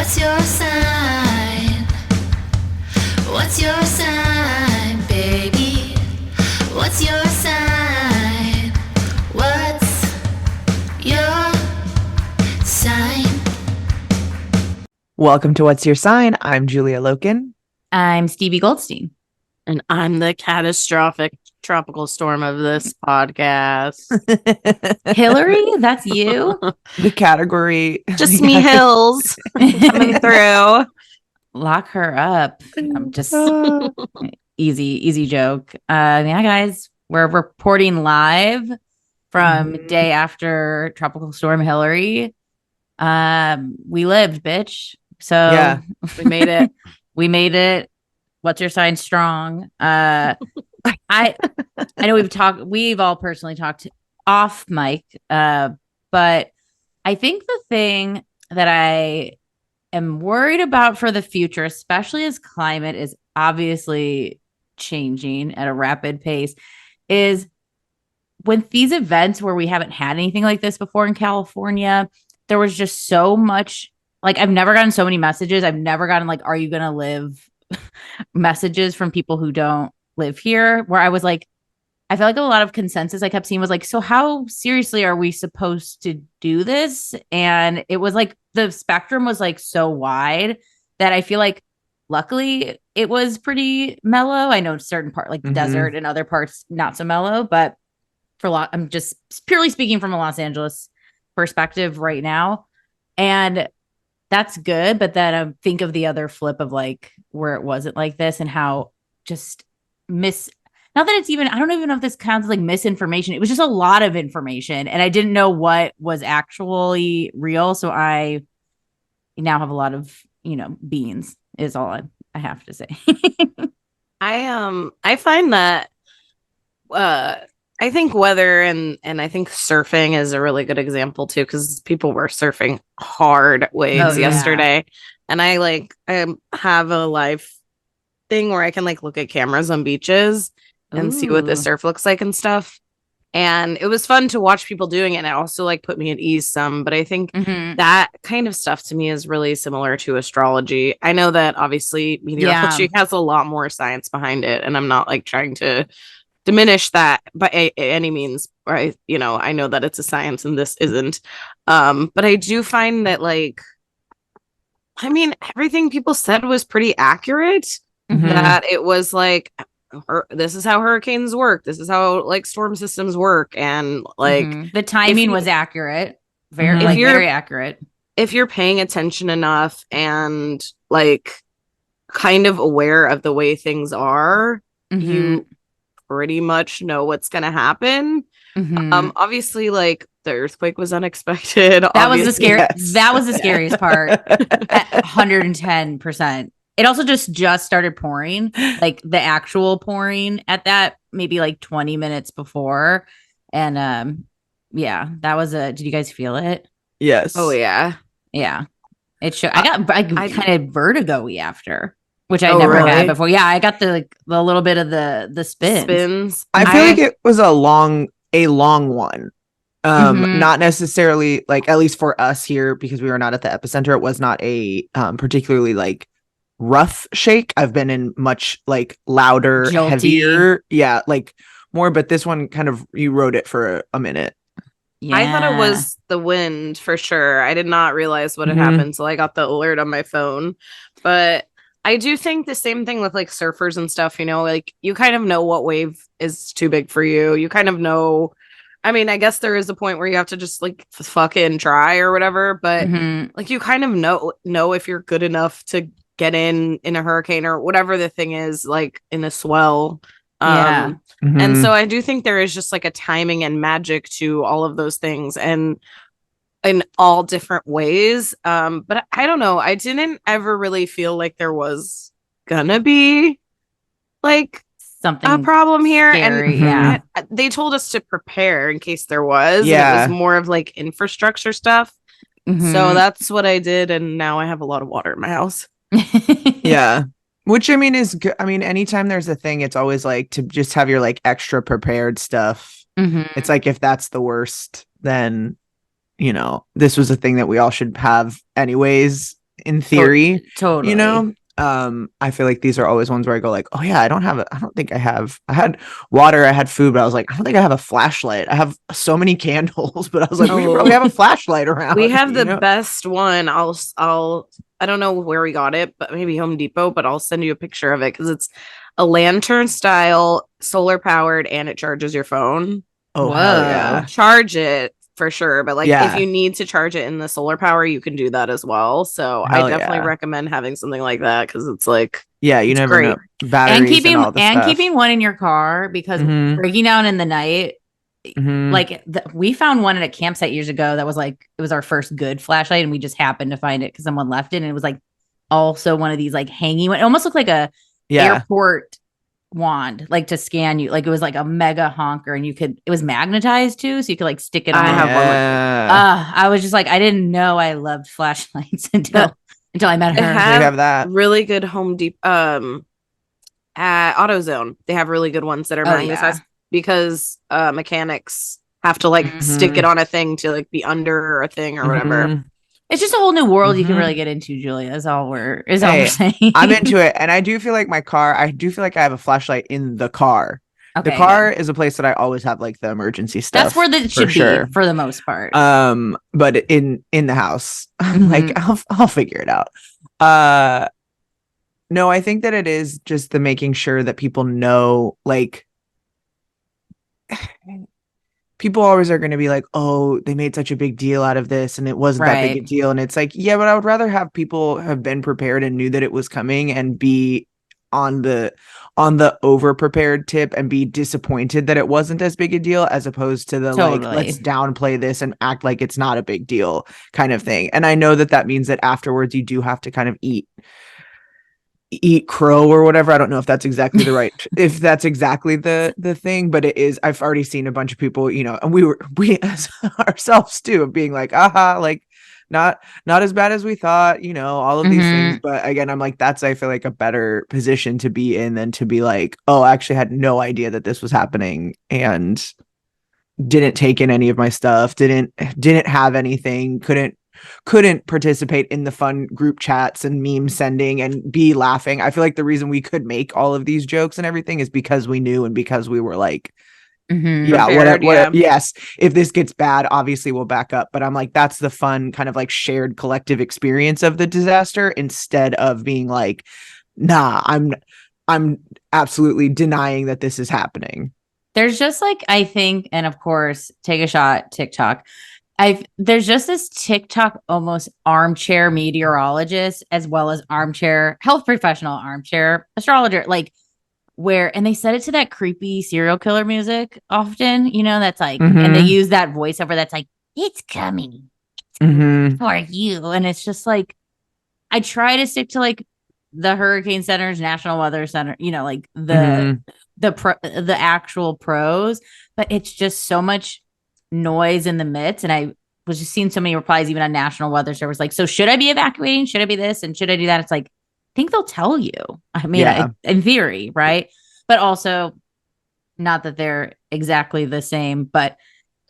What's your sign? What's your sign, baby? What's your sign? What's your sign? Welcome to What's Your Sign? I'm Julia Loken. I'm Stevie Goldstein. And I'm the catastrophic tropical storm of this podcast. Hilary, that's you? The category. Just me hills coming through. Lock her up. I'm just easy joke. Yeah, guys, we're reporting live from day after Tropical Storm Hilary. We lived, bitch. So Yeah. We made it. We made it. What's your sign strong? I know we've all personally talked off mic, but I think the thing that I am worried about for the future, especially as climate is obviously changing at a rapid pace, is when these events where we haven't had anything like this before in California, there was just so much, like, I've never gotten so many messages. I've never gotten like, are you going to live messages from people who don't live here, where I was like, I feel like a lot of consensus I kept seeing was like, so how seriously are we supposed to do this? And it was like the spectrum was like so wide that I feel like luckily it was pretty mellow. I know certain part like the desert and other parts not so mellow, but for a lot, I'm just purely speaking from a Los Angeles perspective right now. And that's good. But then I think of the other flip of like where it wasn't like this and how just not that it's even, I don't even know if this counts as like misinformation. It was just a lot of information and I didn't know what was actually real. So I now have a lot of, beans is all I have to say. I find that I think weather and I think surfing is a really good example too, because people were surfing hard waves yesterday. And I have a live thing where I can like look at cameras on beaches and see what the surf looks like and stuff. And it was fun to watch people doing it. And it also like put me at ease some. But I think that kind of stuff to me is really similar to astrology. I know that obviously meteorology has a lot more science behind it. And I'm not like trying to diminish that by any means. Right. I know that it's a science and this isn't. But I do find that everything people said was pretty accurate. That it was like, this is how hurricanes work. This is how like storm systems work. And like the timing was accurate. Very accurate. If you're paying attention enough and like kind of aware of the way things are, you pretty much know what's going to happen. Obviously like the earthquake was unexpected. That was the scariest part. 110%. It also just started pouring, like the actual pouring at that maybe like 20 minutes before. And that was did you guys feel it? Yes. Oh yeah. Yeah. It showed. I kind of vertigo-y after, which I never had before. Yeah, I got the little bit of the spins. I feel like it was a long one. Not necessarily like, at least for us here, because we were not at the epicenter, it was not a particularly like rough shake. I've been in much like louder, jolty, heavier, like more, but this one kind of, you rode it for a minute. I thought it was the wind for sure. I did not realize what had happened until I got the alert on my phone. But I do think the same thing with like surfers and stuff, like you kind of know what wave is too big for you. You kind of know. I mean, I guess there is a point where you have to just like fucking try or whatever, but like you kind of know if you're good enough to get in a hurricane or whatever the thing is, like in a swell. And so I do think there is just like a timing and magic to all of those things and in all different ways. But I don't know. I didn't ever really feel like there was gonna be like something a problem here. Scary, and they told us to prepare in case there was. Yeah. And it was more of like infrastructure stuff. So that's what I did. And now I have a lot of water in my house. Yeah. Which I mean is good. I mean, anytime there's a thing, it's always like to just have your like extra prepared stuff. It's like, if that's the worst, then, this was a thing that we all should have anyways. in theory, Totally. you know. I feel like these are always ones where I go like, oh yeah, I don't think I had water, I had food, but I was like, I don't think I have a flashlight. I have so many candles, but I was like, we should probably have a flashlight around. We have the know? best one. I don't know where we got it, but maybe Home Depot, but I'll send you a picture of it because it's a lantern style, solar powered, and it charges your phone. Oh hell yeah. Charge it for sure. But like Yeah. if you need to charge it in the solar power, you can do that as well. So Hell I definitely yeah. recommend having something like that because it's like Yeah, you it's never great. know. Batteries and all the stuff. keeping one in your car because breaking down in the night. Like we found one at a campsite years ago that was like it was our first good flashlight, and we just happened to find it because someone left it, and it was like also one of these like hanging. It almost looked like a airport wand, like to scan you. Like it was like a mega honker, and it was magnetized too, so you could like stick it on. I have one like I was just like, I didn't know I loved flashlights until I met her. They have that really good Home Depot at AutoZone. They have really good ones that are magnetized because mechanics have to like stick it on a thing to like be under a thing or whatever. It's just a whole new world you can really get into, Julia. Is all we're saying. I'm into it, and I do feel like I have a flashlight in the car. Okay, the car is a place that I always have like the emergency stuff. That's where it should be for the most part. But in the house, like I'll figure it out. No, I think that it is just the making sure that people know, like, people always are going to be like, oh, they made such a big deal out of this and it wasn't that big a deal. And it's like, yeah, but I would rather have people have been prepared and knew that it was coming and be on the over prepared tip and be disappointed that it wasn't as big a deal, as opposed to the like, let's downplay this and act like it's not a big deal kind of thing. And I know that means that afterwards you do have to kind of eat crow or whatever. I don't know if that's exactly if that's exactly the thing, but it is. I've already seen a bunch of people, you know, and we as ourselves too, of being like, like not as bad as we thought, you know, all of these things. But again, I'm like, that's, I feel like, a better position to be in than to be like, oh, I actually had no idea that this was happening and didn't take in any of my stuff, didn't have anything, couldn't participate in the fun group chats and meme sending and be laughing. I feel like the reason we could make all of these jokes and everything is because we knew and because we were like, yes, if this gets bad, obviously we'll back up. But I'm like, that's the fun kind of like shared collective experience of the disaster, instead of being like, nah, I'm absolutely denying that this is happening. There's just like, I think, and of course, take a shot, TikTok. There's just this TikTok almost armchair meteorologist as well as armchair health professional, armchair astrologer, like and they set it to that creepy serial killer music often, you know, that's like, and they use that voiceover that's like, it's coming for you. And it's just like, I try to stick to like the Hurricane Center's National Weather Center, you know, like the actual pros, but it's just so much noise in the midst. And I was just seeing so many replies even on National Weather Service, like, so should I be evacuating, should I be this, and should I do that? It's like, I think they'll tell you, I mean, in theory, right? But also not that they're exactly the same, but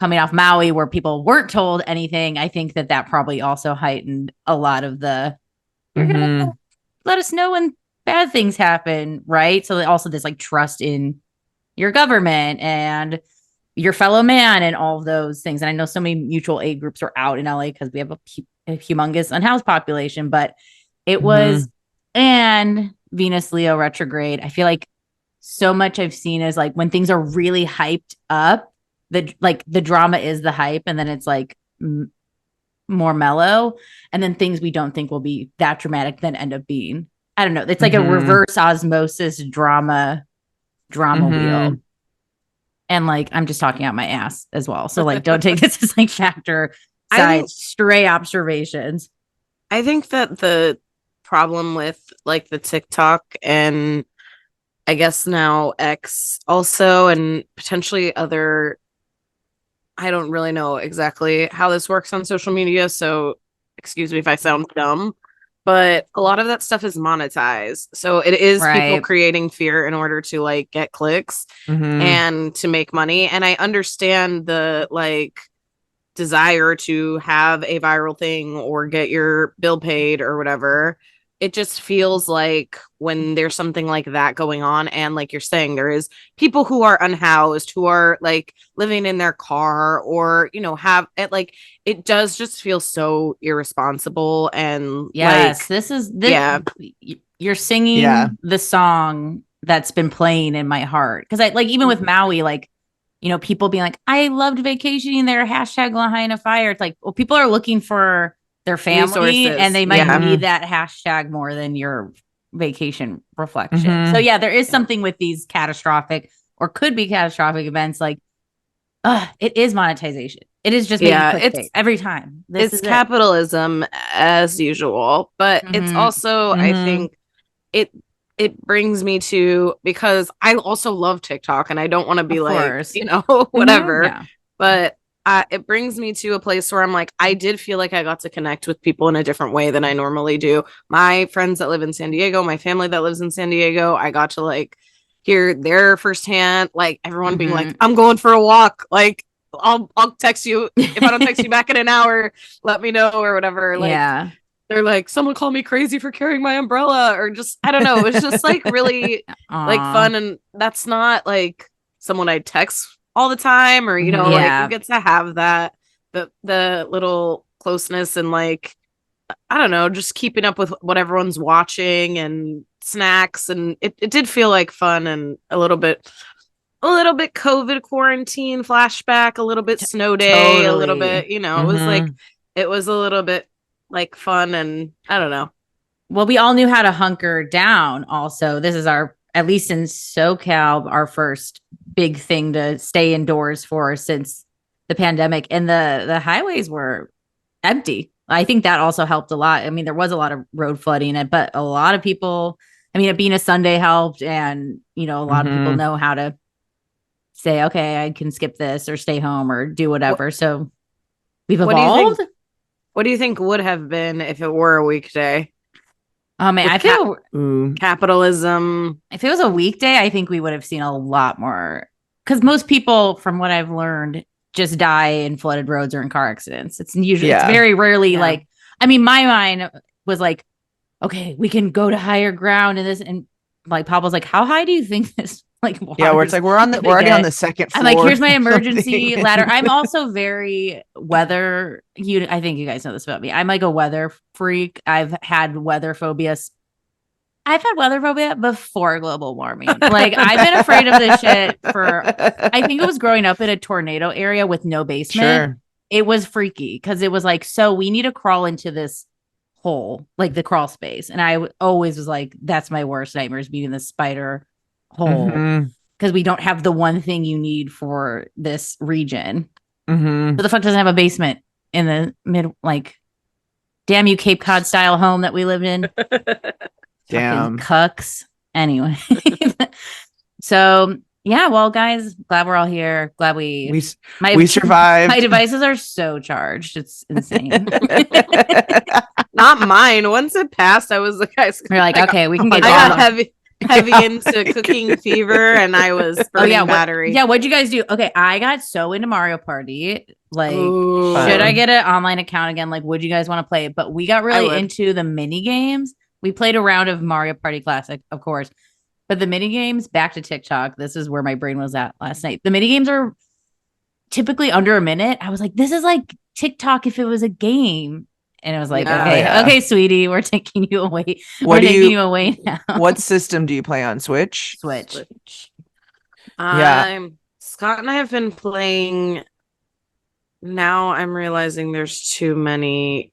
coming off Maui where people weren't told anything, I think that probably also heightened a lot of the you're gonna let us know when bad things happen, right? So also this like trust in your government and your fellow man and all of those things. And I know so many mutual aid groups are out in LA because we have a humongous unhoused population, but it was, and Venus Leo retrograde. I feel like so much I've seen is like when things are really hyped up, the drama is the hype, and then it's like more mellow, and then things we don't think will be that dramatic then end up being, I don't know. It's like a reverse osmosis drama wheel. And like, I'm just talking out my ass as well. So like, don't take this as like factor side, stray observations. I think that the problem with like the TikTok and I guess now X also, and potentially other, I don't really know exactly how this works on social media, so excuse me if I sound dumb, but a lot of that stuff is monetized. So it is people creating fear in order to like get clicks and to make money. And I understand the like desire to have a viral thing or get your bill paid or whatever. It just feels like when there's something like that going on, and like you're saying, there is people who are unhoused, who are like living in their car, or have it, like it does just feel so irresponsible. And yes, like, this is you're singing the song that's been playing in my heart, because I like, even with Maui, like, people being like, I loved vacationing there, hashtag Lahaina fire. It's like, well, people are looking for their family, resources, and they might need that hashtag more than your vacation reflection. So yeah, there is something with these catastrophic, or could be catastrophic events, like it is monetization. It is just it's every time. It's capitalism as usual, but it's also I think it brings me to, because I also love TikTok, and I don't want to be like, whatever, but it brings me to a place where I'm like, I did feel like I got to connect with people in a different way than I normally do. My friends that live in San Diego, my family that lives in San Diego, I got to like hear their firsthand, like everyone being like, I'm going for a walk. Like, I'll text you. If I don't text you back in an hour, let me know, or whatever. Like, they're like, someone called me crazy for carrying my umbrella, or just, I don't know. It was just like really like fun. And that's not like someone I text all the time, or like you get to have that the little closeness, and like, I don't know, just keeping up with what everyone's watching and snacks, and it did feel like fun, and a little bit COVID quarantine flashback, a little bit snow day, a little bit, it was like, it was a little bit like fun, and I don't know. Well, we all knew how to hunker down. Also, this is our, at least in SoCal, our first big thing to stay indoors for since the pandemic, and the highways were empty. I think that also helped a lot. I mean, there was a lot of road flooding, but a lot of people, I mean, it being a Sunday helped, and a lot of people know how to say, okay, I can skip this, or stay home, or do whatever. So we've evolved. What do you think would have been if it were a weekday? Oh man, I feel capitalism. If it was a weekday, I think we would have seen a lot more, because most people, from what I've learned, just die in flooded roads or in car accidents. It's usually, it's very rarely like, I mean, my mind was like, okay, we can go to higher ground, and like Pablo's like, how high do you think this? Like, where it's like we're already on the second floor. I'm like, here's my emergency ladder. I'm also very weather. I think you guys know this about me. I'm like a weather freak. I've had weather phobia before global warming. Like, I've been afraid of this shit for, I think it was growing up in a tornado area with no basement. Sure. It was freaky, because it was like, so we need to crawl into this hole, like the crawl space. And I always was like, that's my worst nightmare, is being in the spider hole, because we don't have the one thing you need for this region. So the fuck doesn't have a basement in the mid, like, damn you, Cape Cod style home that we live in. Damn cucks. Anyway. So yeah, well, guys, glad we're all here. Glad we survived. My devices are so charged. It's insane. Not mine. Once it passed, I was like, we're like, okay, we can get. I got heavy into cooking fever, and I was burning battery. What'd you guys do? Okay, I got so into Mario Party. Like, should I get an online account again? Like, would you guys want to play it? But we got really into the mini games. We played a round of Mario Party Classic, of course. But the mini games, back to TikTok. This is where my brain was at last night. The mini games are typically under a minute. I was like, this is like TikTok if it was a game. And it was like, okay, sweetie, we're taking you away. We're taking you away now. What system do you play on? Switch. Scott and I have been playing. Now I'm realizing there's too many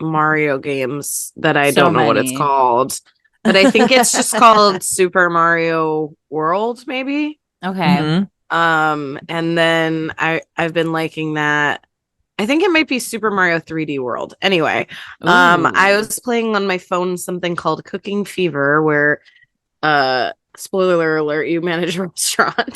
Mario games that I don't know what it's called. But I think it's just called Super Mario World, maybe. Okay. And then I've been liking that. I think it might be Super Mario 3D World. Anyway, I was playing on my phone something called Cooking Fever, where spoiler alert, you manage a restaurant.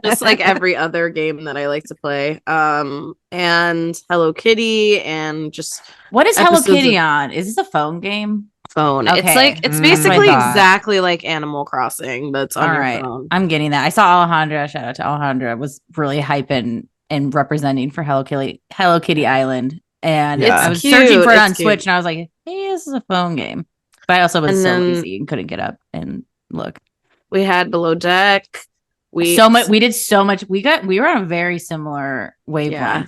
Just like every other game that I like to play. And Hello Kitty, and just what is Hello Kitty on? Is this a phone game? Phone. Okay. It's basically exactly like Animal Crossing, but it's on your phone. I'm getting that. I saw Alejandra, shout out to Alejandra, was really hyping and representing for Hello Kitty Island. And Yeah. I was Cute. searching for it It's on cute. Switch, and I was like, hey, this is a phone game. But I also was And so then- lazy and couldn't get up and look. We had Below Deck. We did so much. We were on a very similar wavelength. Yeah.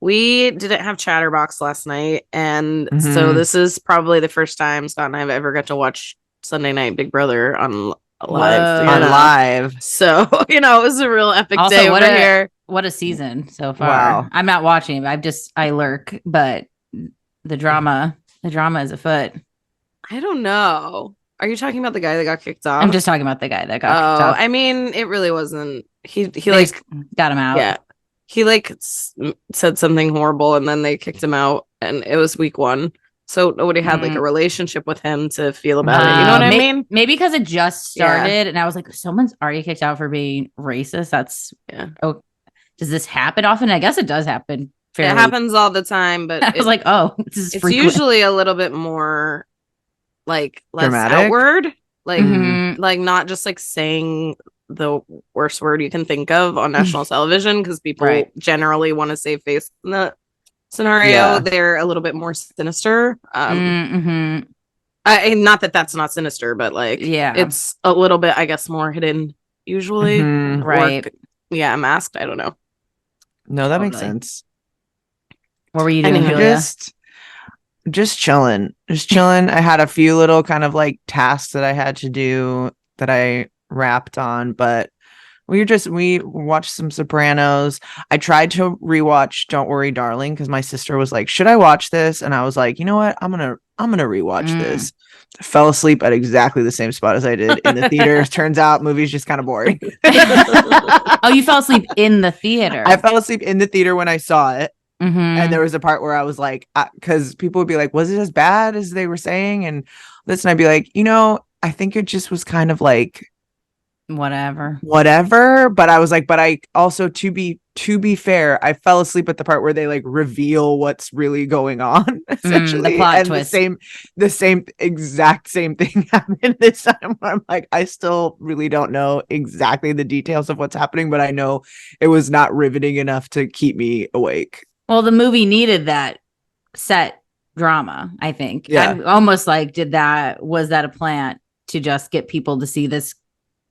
We didn't have Chatterbox last night, and so Mhm. this is probably the first time Scott and I have ever got to watch Sunday Night Big Brother on live. Whoa. On live. So it was a real epic Also, day what over a- here. What a season so far. Wow. I'm not watching, I lurk, but the drama is afoot. I don't know. Are you talking about the guy that got kicked off? I'm just talking about the guy that got kicked off. I mean, it really wasn't. He They like just got him out. yeah. He like said something horrible, and then they kicked him out, and it was week 1. So nobody had like a relationship with him to feel about it. You know what I mean? Maybe because it just started, and I was like, someone's already kicked out for being racist. That's Oh, does this happen often? I guess it does happen. It happens all the time, but I was like, oh, this is it's frequent. usually a little bit more like less Dramatic? outward, like Mhm. like not just like saying the worst word you can think of on national television, because people Right. generally want to save face in the scenario. Yeah. They're a little bit more sinister. Mhm. Not that that's not sinister, but like Yeah. it's a little bit, I guess, more hidden usually. Mhm. Or, Right. yeah, masked. I don't know. No, that makes Totally. sense. What were you doing, Anyway, Julia? Just chilling. I had a few little kind of like tasks that I had to do that I wrapped on, but we watched some Sopranos. I tried to rewatch Don't Worry Darling because my sister was like, should I watch this? And I was like, you know what? I'm gonna rewatch this. I fell asleep at exactly the same spot as I did in the theater. Turns out movie's just kind of boring. Oh, you fell asleep in the theater. I fell asleep in the theater when I saw it. Mhm. And there was a part where I was like, because people would be like, was it as bad as they were saying? And listen, I'd be like, I think it just was kind of like whatever. But I was like, but I also, to be fair, I fell asleep at the part where they like reveal what's really going on, essentially. the plot and twist. the exact same thing happened this time, where I'm like, I still really don't know exactly the details of what's happening, but I know it was not riveting enough to keep me awake. Well, the movie needed that set drama, I think. Yeah. I'm almost like, was that a plant to just get people to see this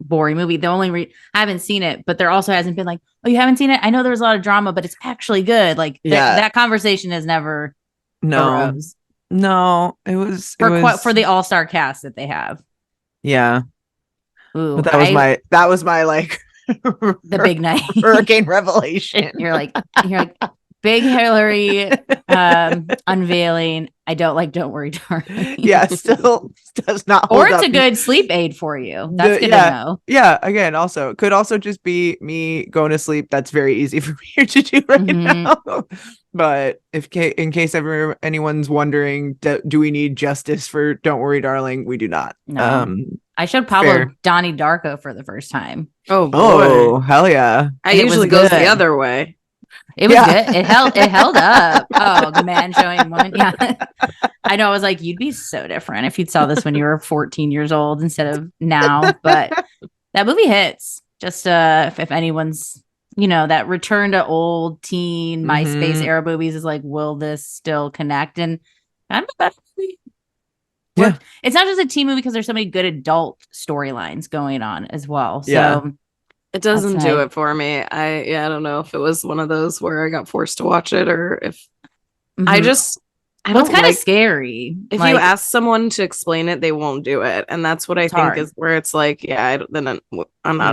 boring movie? The only I haven't seen it, but there also hasn't been like, oh, you haven't seen it? I know there was a lot of drama, but it's actually good. Like that conversation has never arose. No, it was For the all-star cast that they have. Yeah. Ooh, But that was my like the big night. hurricane revelation. You're like big Hilary unveiling. I don't Worry Darling. Yeah, still does not hold Or it's up. a good sleep aid for you. That's good to know. Yeah, again, also could also just be me going to sleep. That's very easy for me to do right now. But in case anyone's wondering, do we need justice for Don't Worry Darling? We do not. No. I showed Pablo fair. Donnie Darko for the first time. Oh, boy. Oh, hell yeah. It It was usually goes the good. other way. It was good. It held up. Oh, the man showing woman. Yeah. I know. I was like, you'd be so different if you'd saw this when you were 14 years old instead of now. But that movie hits. Just if anyone's, that return to old teen MySpace era movies is like, will this still connect? And I don't know that movie. Yeah. It's not just a teen movie because there's so many good adult storylines going on as well. So Yeah. It doesn't That's do right. it for me. I don't know if it was one of those where I got forced to watch it, or if I mhm. just I Well, it's don't kind of like scary. if Like, you ask someone to explain it, they won't do it, and that's what I It's think hard. is where it's like, yeah, I'm not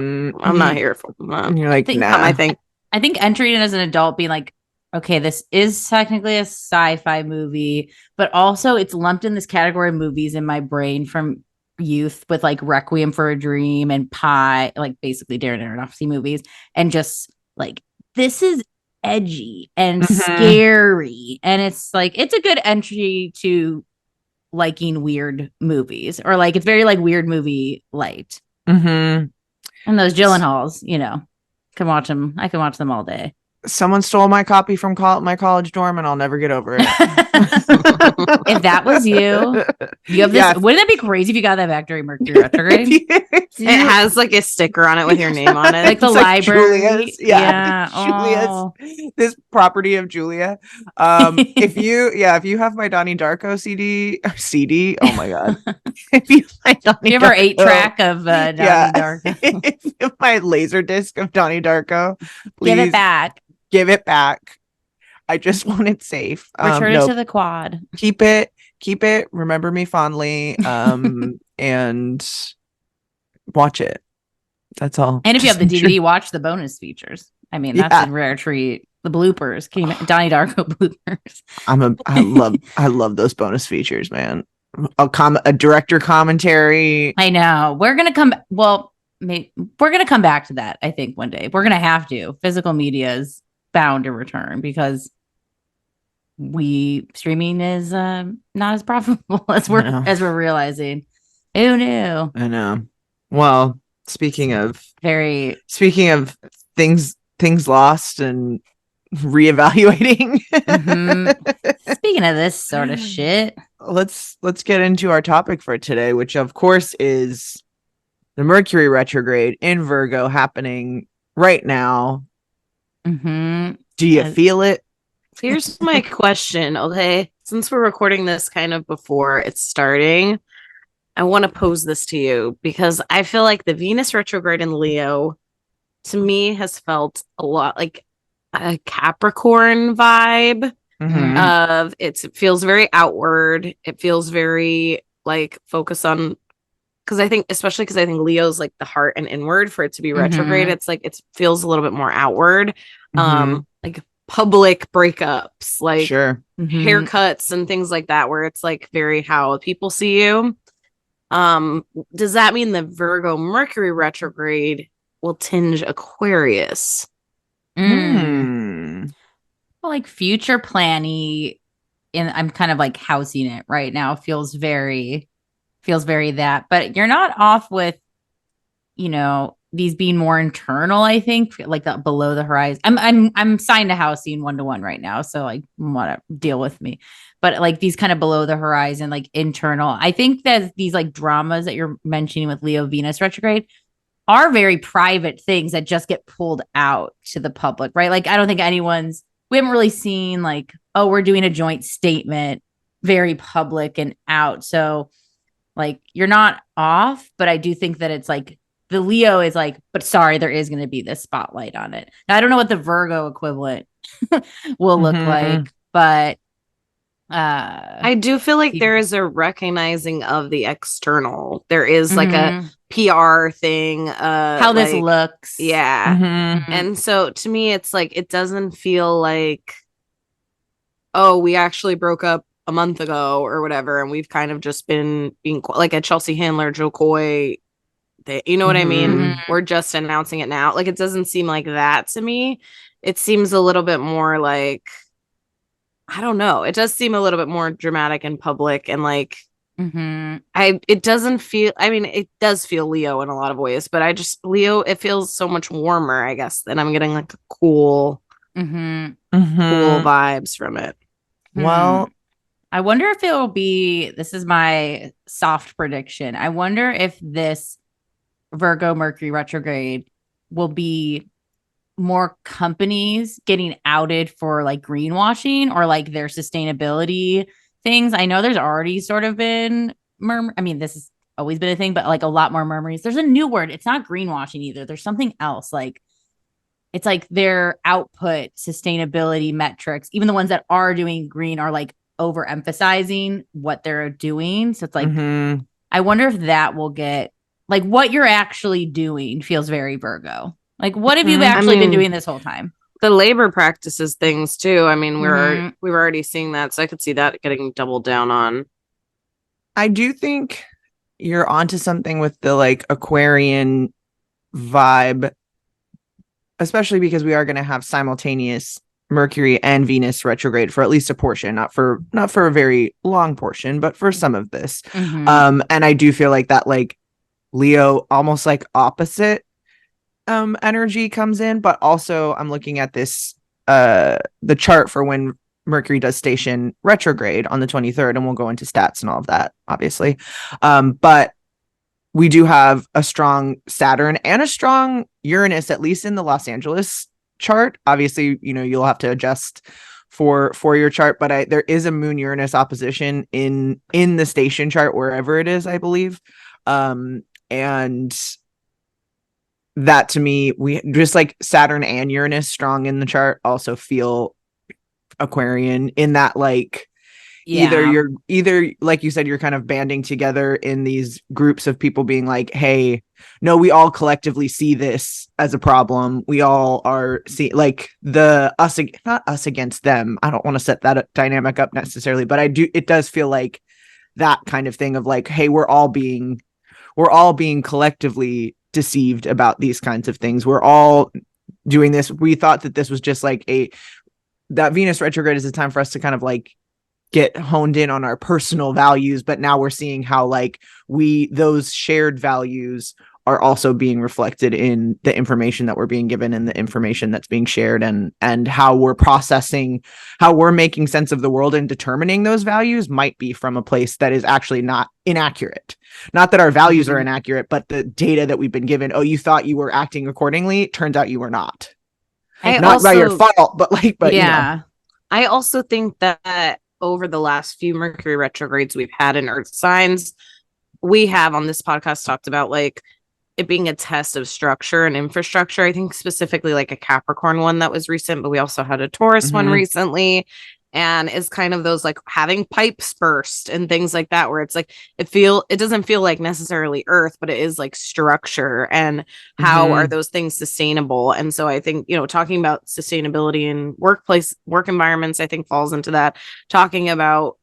Mm, not here for that. and you're like, think- nah. Not my thing. I think entering in as an adult being like, okay, this is technically a sci-fi movie, but also it's lumped in this category of movies in my brain from youth with like Requiem for a Dream and Pi, like basically Darren Aronofsky movies, and just like this is edgy and Mhm. scary, and it's like it's a good entry to liking weird movies, or like it's very like weird movie light. Mhm. And those Gyllenhaals, can watch them. I can watch them all day. Someone stole my copy from my college dorm, and I'll never get over it. If that was you have this. Yeah. Wouldn't that be crazy if you got that back during Mercury retrograde? It has like a sticker on it with your name on it. Like the It's library. Julia's. Yeah. Julia's. Oh. This property of Julia. If you have my Donnie Darko CD, oh my god. If you have my Donnie Give her Darko- 8-track of Donnie Darko. If you have my laser disc of Donnie Darko, please Give it back. Give it back. I just want it safe. Return No, it to the quad. keep it. Remember me fondly. And watch it. That's all. And if you Just have the make sure- DVD, watch the bonus features. I mean, that's a rare treat. The bloopers. Can you Donnie Darko bloopers? I love those bonus features, man. A director commentary. I know. We're gonna come. Well, we're gonna come back to that. I think one day we're gonna have to. Physical media is bound to return because streaming is not as profitable as we're realizing. Who knew? I know. Well, speaking of things lost and reevaluating. Speaking of this sort of shit, let's get into our topic for today, which of course is the Mercury retrograde in Virgo happening right now. Do you feel it? Here's my question, okay? Since we're recording this kind of before it's starting, I want to pose this to you because I feel like the Venus retrograde in Leo to me has felt a lot like a Capricorn vibe of it feels very outward. It feels very like focused on because I think Leo's like the heart and inward for it to be retrograde. It's like it feels a little bit more outward. Like public breakups, like haircuts and things like that, where it's like very how people see you. Does that mean the Virgo Mercury retrograde will tinge Aquarius? Well, like future planning, and I'm kind of like housing it right now. Feels very that, but you're not off with, these being more internal. I think like that below the horizon. I'm signed to housing 1-to-1 right now, so like whatever, deal with me. But like these kind of below the horizon, like internal. I think that these like dramas that you're mentioning with Leo Venus retrograde are very private things that just get pulled out to the public, right? Like I don't think we haven't really seen like, oh, we're doing a joint statement, very public and out. So like you're not off, but I do think that it's like the Leo is like, but sorry, there is going to be this spotlight on it. Now, I don't know what the Virgo equivalent will look like, but I do feel like there is a recognizing of the external. There is like a PR thing. How this looks. Yeah. And so to me, it's like, it doesn't feel like, oh, we actually broke up a month ago or whatever. And we've kind of just been being like a Chelsea Handler, Joe Coy. You know what I mean? We're just announcing it now. Like, it doesn't seem like that to me. It seems a little bit more like, I don't know. It does seem a little bit more dramatic and public and like, it doesn't feel, I mean, it does feel Leo in a lot of ways, but Leo, it feels so much warmer, I guess, than I'm getting like a cool vibes from it. Well, I wonder if it will be, this is my soft prediction. I wonder if this Virgo Mercury retrograde will be more companies getting outed for like greenwashing or like their sustainability things. I know there's already sort of been this has always been a thing, but like a lot more murmurings. There's a new word. It's not greenwashing either. There's something else. Like it's like their output sustainability metrics, even the ones that are doing green are like overemphasizing what they're doing. So it's like I wonder if that will get like what you're actually doing feels very Virgo. Like, what have you actually been doing this whole time? The labor practices things too. I mean, we were already seeing that, so I could see that getting doubled down on. I do think you're onto something with the like Aquarian vibe, especially because we are going to have simultaneous Mercury and Venus retrograde for at least a portion, not for a very long portion, but for some of this. And I do feel like that like Leo almost like opposite energy comes in, but also I'm looking at this the chart for when Mercury does station retrograde on the 23rd, and we'll go into stats and all of that, obviously. But we do have a strong Saturn and a strong Uranus, at least in the Los Angeles chart. Obviously, you'll have to adjust for your chart, but there is a Moon Uranus opposition in the station chart, wherever it is, I believe. And that, to me, we just like Saturn and Uranus strong in the chart also feel Aquarian, in that like either like you said, you're kind of banding together in these groups of people being like, hey, no, we all collectively see this as a problem. We all are like not us against them. I don't want to set that dynamic up necessarily, but it does feel like that kind of thing of like, hey, we're all being collectively deceived about these kinds of things. We're all doing this. We thought that this was just like that Venus retrograde is a time for us to kind of like get honed in on our personal values, but now we're seeing how like those shared values are also being reflected in the information that we're being given and the information that's being shared, and how we're processing, how we're making sense of the world and determining those values might be from a place that is actually not inaccurate. Not that our values are inaccurate, but the data that we've been given, oh, you thought you were acting accordingly, turns out you were not. Not by your fault, but yeah. I also think that over the last few Mercury retrogrades we've had in Earth signs, we have on this podcast talked about like it being a test of structure and infrastructure. I think specifically like a Capricorn one that was recent, but we also had a Taurus one recently, and is kind of those like having pipes burst and things like that, where it's like it doesn't feel like necessarily Earth, but it is like structure, and how are those things sustainable. And so I think, talking about sustainability in work environments, I think falls into that. Talking about,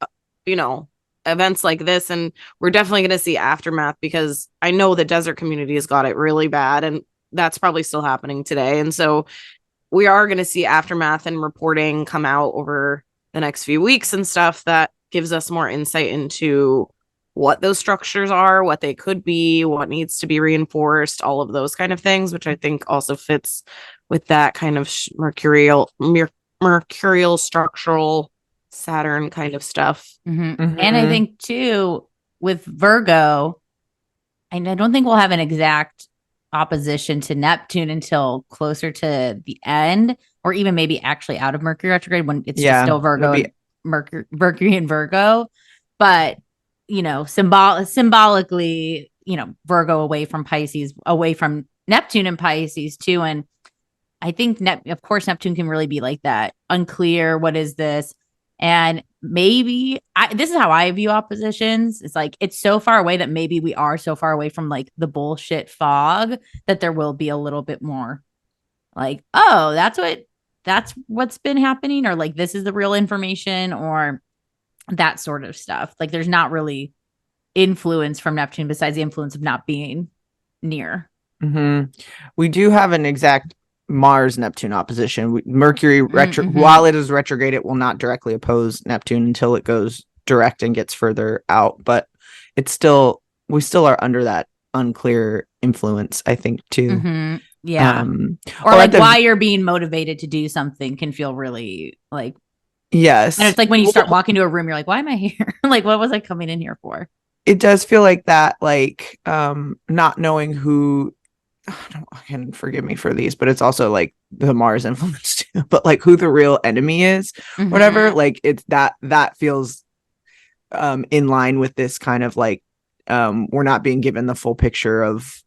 events like this, and we're definitely going to see aftermath, because I know the desert community has got it really bad, and that's probably still happening today. And so we are going to see aftermath and reporting come out over the next few weeks and stuff that gives us more insight into what those structures are, what they could be, what needs to be reinforced, all of those kind of things, which I think also fits with that kind of mercurial structural Saturn kind of stuff. And I think too with Virgo, and I don't think we'll have an exact opposition to Neptune until closer to the end, or even maybe actually out of Mercury retrograde, when it's just still Virgo, Mercury and Virgo. But symbolically, Virgo away from Pisces, away from Neptune and Pisces too. And I think of course Neptune can really be like that unclear, what is this? And maybe this is how I view oppositions. It's like, it's so far away that maybe we are so far away from like the bullshit fog that there will be a little bit more like, oh, that's what's been happening, or like, this is the real information, or that sort of stuff. Like, there's not really influence from Neptune besides the influence of not being near. We do have an exact Mars Neptune opposition. Mercury while it is retrograde, it will not directly oppose Neptune until it goes direct and gets further out, but we still are under that unclear influence, I think, too. Or like why you're being motivated to do something can feel really like, yes, and it's like when you start walking to a room, you're like, why am I here? Like, what was I coming in here for? It does feel like that, like not knowing who, can forgive me for these, but it's also like the Mars influence too, but like who the real enemy is, whatever. Like, it's that feels in line with this kind of like we're not being given the full picture of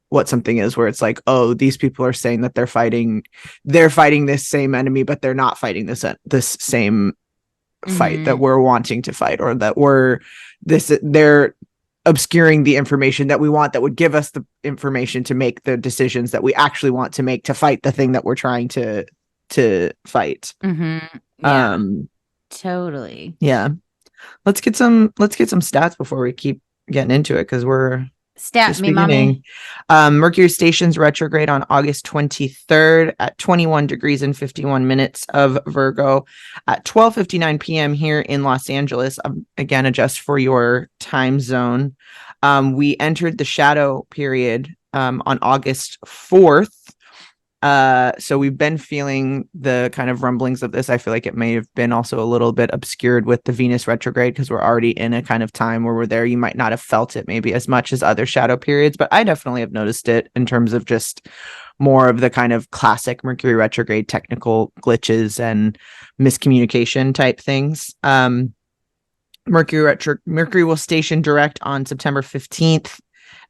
what something is, where it's like, oh, these people are saying that they're fighting this same enemy, but they're not fighting this same fight that we're wanting to fight, or that they're obscuring the information that we want, that would give us the information to make the decisions that we actually want to make to fight the thing that we're trying to fight. Totally. Yeah. Let's get some stats before we keep getting into it, because we're Stat me, mommy. Mercury stations retrograde on August 23rd at 21 degrees and 51 minutes of Virgo at 12:59 p.m. here in Los Angeles. Again, adjust for your time zone. We entered the shadow period on August 4th, So we've been feeling the kind of rumblings of this. I feel like it may have been also a little bit obscured with the Venus retrograde because we're already in a kind of time where we're there. You might not have felt it maybe as much as other shadow periods, but I definitely have noticed it in terms of just more of the kind of classic Mercury retrograde technical glitches and miscommunication type things. Mercury will station direct on September 15th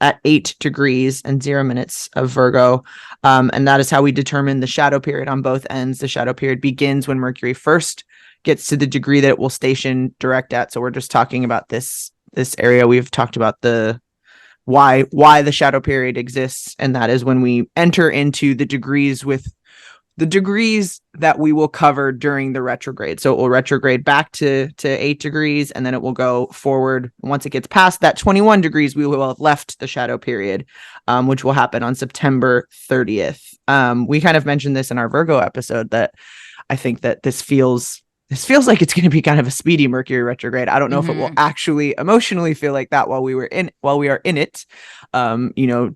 at 8 degrees and 0 minutes of Virgo. And that is how we determine the shadow period on both ends. The shadow period begins when Mercury first gets to the degree that it will station direct at. So we're just talking about this area. We've talked about the why the shadow period exists. And that is when we enter into the degrees with the degrees that we will cover during the retrograde. So it will retrograde back to 8 degrees, and then it will go forward. Once it gets past that 21 degrees, we will have left the shadow period, which will happen on September 30th. We kind of mentioned this in our Virgo episode that I think that this feels like it's going to be kind of a speedy Mercury retrograde. I don't know if it will actually emotionally feel like that while we are in it,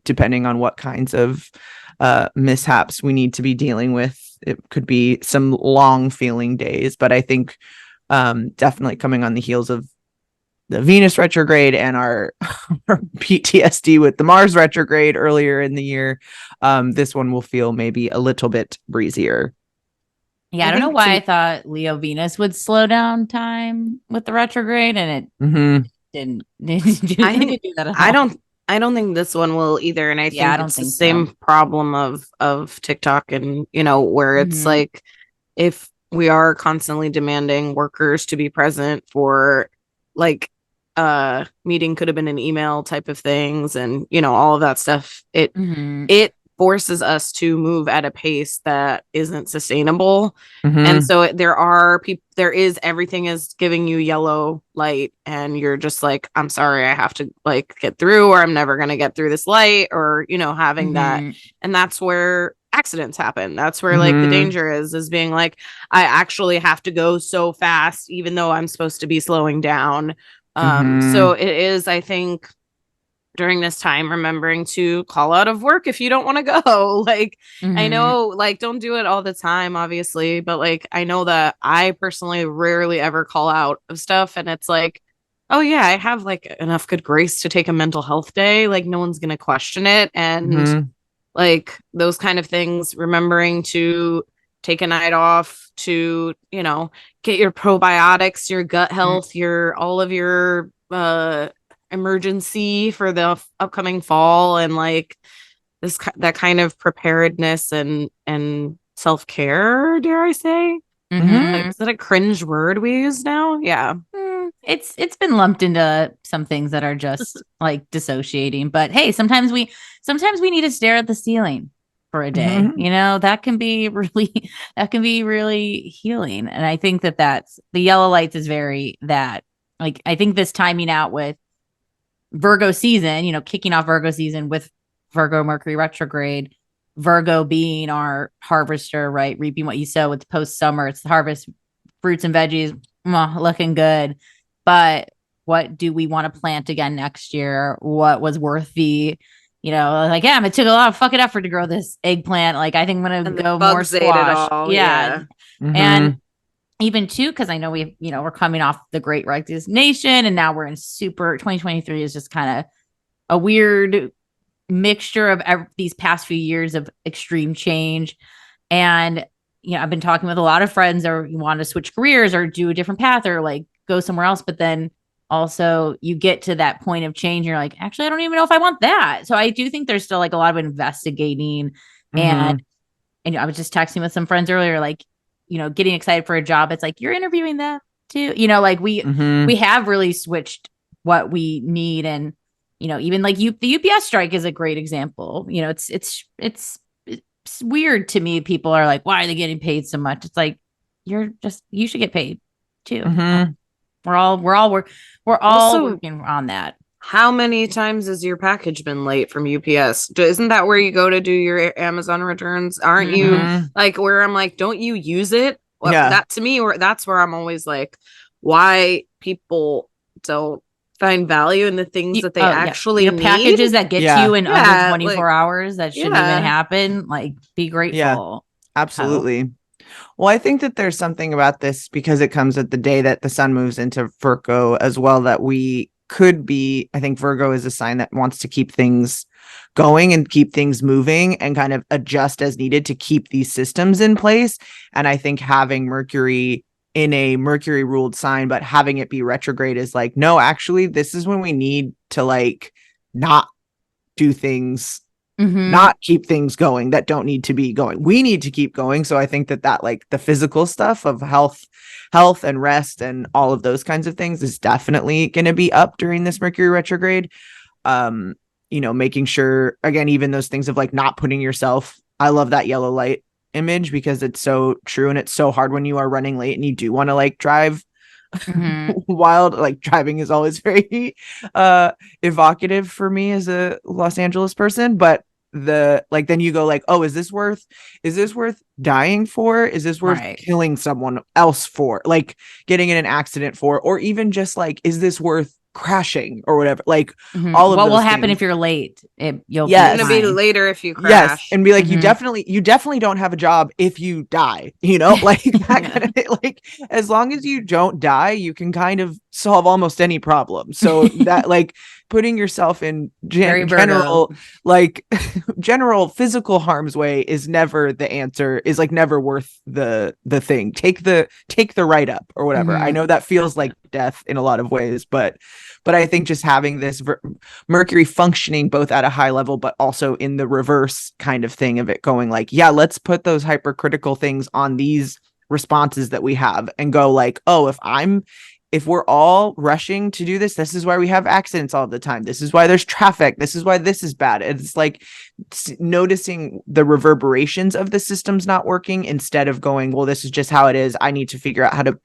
depending on what kinds of mishaps we need to be dealing with. It could be some long feeling days, but I think definitely coming on the heels of the Venus retrograde and our PTSD with the Mars retrograde earlier in the year, this one will feel maybe a little bit breezier. Yeah, I don't know why I thought Leo Venus would slow down time with the retrograde, and it didn't do that at all. I don't think this one will either, and I think it's the same problem of TikTok, and where it's like, if we are constantly demanding workers to be present for like meeting could have been an email type of things, and all of that stuff, it forces us to move at a pace that isn't sustainable. And so everything is giving you yellow light, and you're just like, I'm sorry, I have to like get through, or I'm never going to get through this light, or having that. And that's where accidents happen. That's where like the danger is being like, I actually have to go so fast even though I'm supposed to be slowing down. So it is, I think, during this time, remembering to call out of work if you don't want to go. Like, I know, like, don't do it all the time, obviously, but like, I know that I personally rarely ever call out of stuff, and it's like, oh yeah, I have like enough good grace to take a mental health day. Like, no one's gonna question it, and like those kind of things. Remembering to take a night off to get your probiotics, your gut health, your all of your emergency for the upcoming fall, and like that kind of preparedness and self-care, dare I say. Like, is that a cringe word we use now? Yeah. It's been lumped into some things that are just like dissociating, but hey, sometimes we need to stare at the ceiling for a day. That can be really healing. And I think that's the yellow lights is very that, like, I think this timing out with Virgo season, kicking off Virgo season with Virgo Mercury retrograde, Virgo being our harvester, right? Reaping what you sow. It's post summer. It's the harvest, fruits and veggies, looking good. But what do we want to plant again next year? What was worth the, like, yeah, it took a lot of fucking effort to grow this eggplant. Like, I think I'm going to go more squash. Yeah. And even too, because I know we're coming off the Great Resignation, and now we're in 2023 is just kind of a weird mixture of these past few years of extreme change. And I've been talking with a lot of friends or you want to switch careers or do a different path or like go somewhere else, but then also you get to that point of change, you're like, actually, I don't even know if I want that. So I do think there's still like a lot of investigating. And I was just texting with some friends earlier, like, getting excited for a job. It's like, you're interviewing them too. Like we have really switched what we need. And, even like the UPS strike is a great example. It's weird to me. People are like, why are they getting paid so much? It's like, you should get paid too. We're all also working on that. How many times has your package been late from UPS? Isn't that where you go to do your Amazon returns? Aren't you like where I'm like, don't you use it? Well, that to me, that's where I'm always like, why people don't find value in the things that they actually your need. packages that get to you in under 24 like, hours that shouldn't even happen. Like, be grateful. Yeah, absolutely. Well, I think that there's something about this because it comes at the day that the sun moves into Virgo as well, that we could be, I think Virgo is a sign that wants to keep things going and keep things moving and kind of adjust as needed to keep these systems in place. And I think having Mercury in a Mercury ruled sign, but having it be retrograde is like, no, actually, this is when we need to like not do things, not keep things going that don't need to be going. We need to keep going. So I think that like the physical stuff of health and rest and all of those kinds of things is definitely going to be up during this Mercury retrograde. Making sure, again, even those things of like not putting yourself, I love that yellow light image because it's so true. And it's so hard when you are running late and you do want to like drive wild. Like driving is always very evocative for me as a Los Angeles person, but then you go like, oh, is this worth dying for? Is this worth killing someone else for, like getting in an accident for, or even just like, is this worth crashing or whatever? Like all of what will those happen things. if you're late? You'll It's gonna be later if you crash. Yes, and be like, you definitely don't have a job if you die, like that kind of, like as long as you don't die, you can kind of solve almost any problem. So that like putting yourself in general like general physical harm's way is never the answer, is like never worth the thing. Take the write up or whatever. I know that feels like death in a lot of ways, but I think just having this Mercury functioning both at a high level, but also in the reverse kind of thing of it going like, yeah, let's put those hypercritical things on these responses that we have and go like, oh, if we're all rushing to do this, this is why we have accidents all the time. This is why there's traffic. This is why this is bad. It's like noticing the reverberations of the systems not working instead of going, well, this is just how it is. I need to figure out how to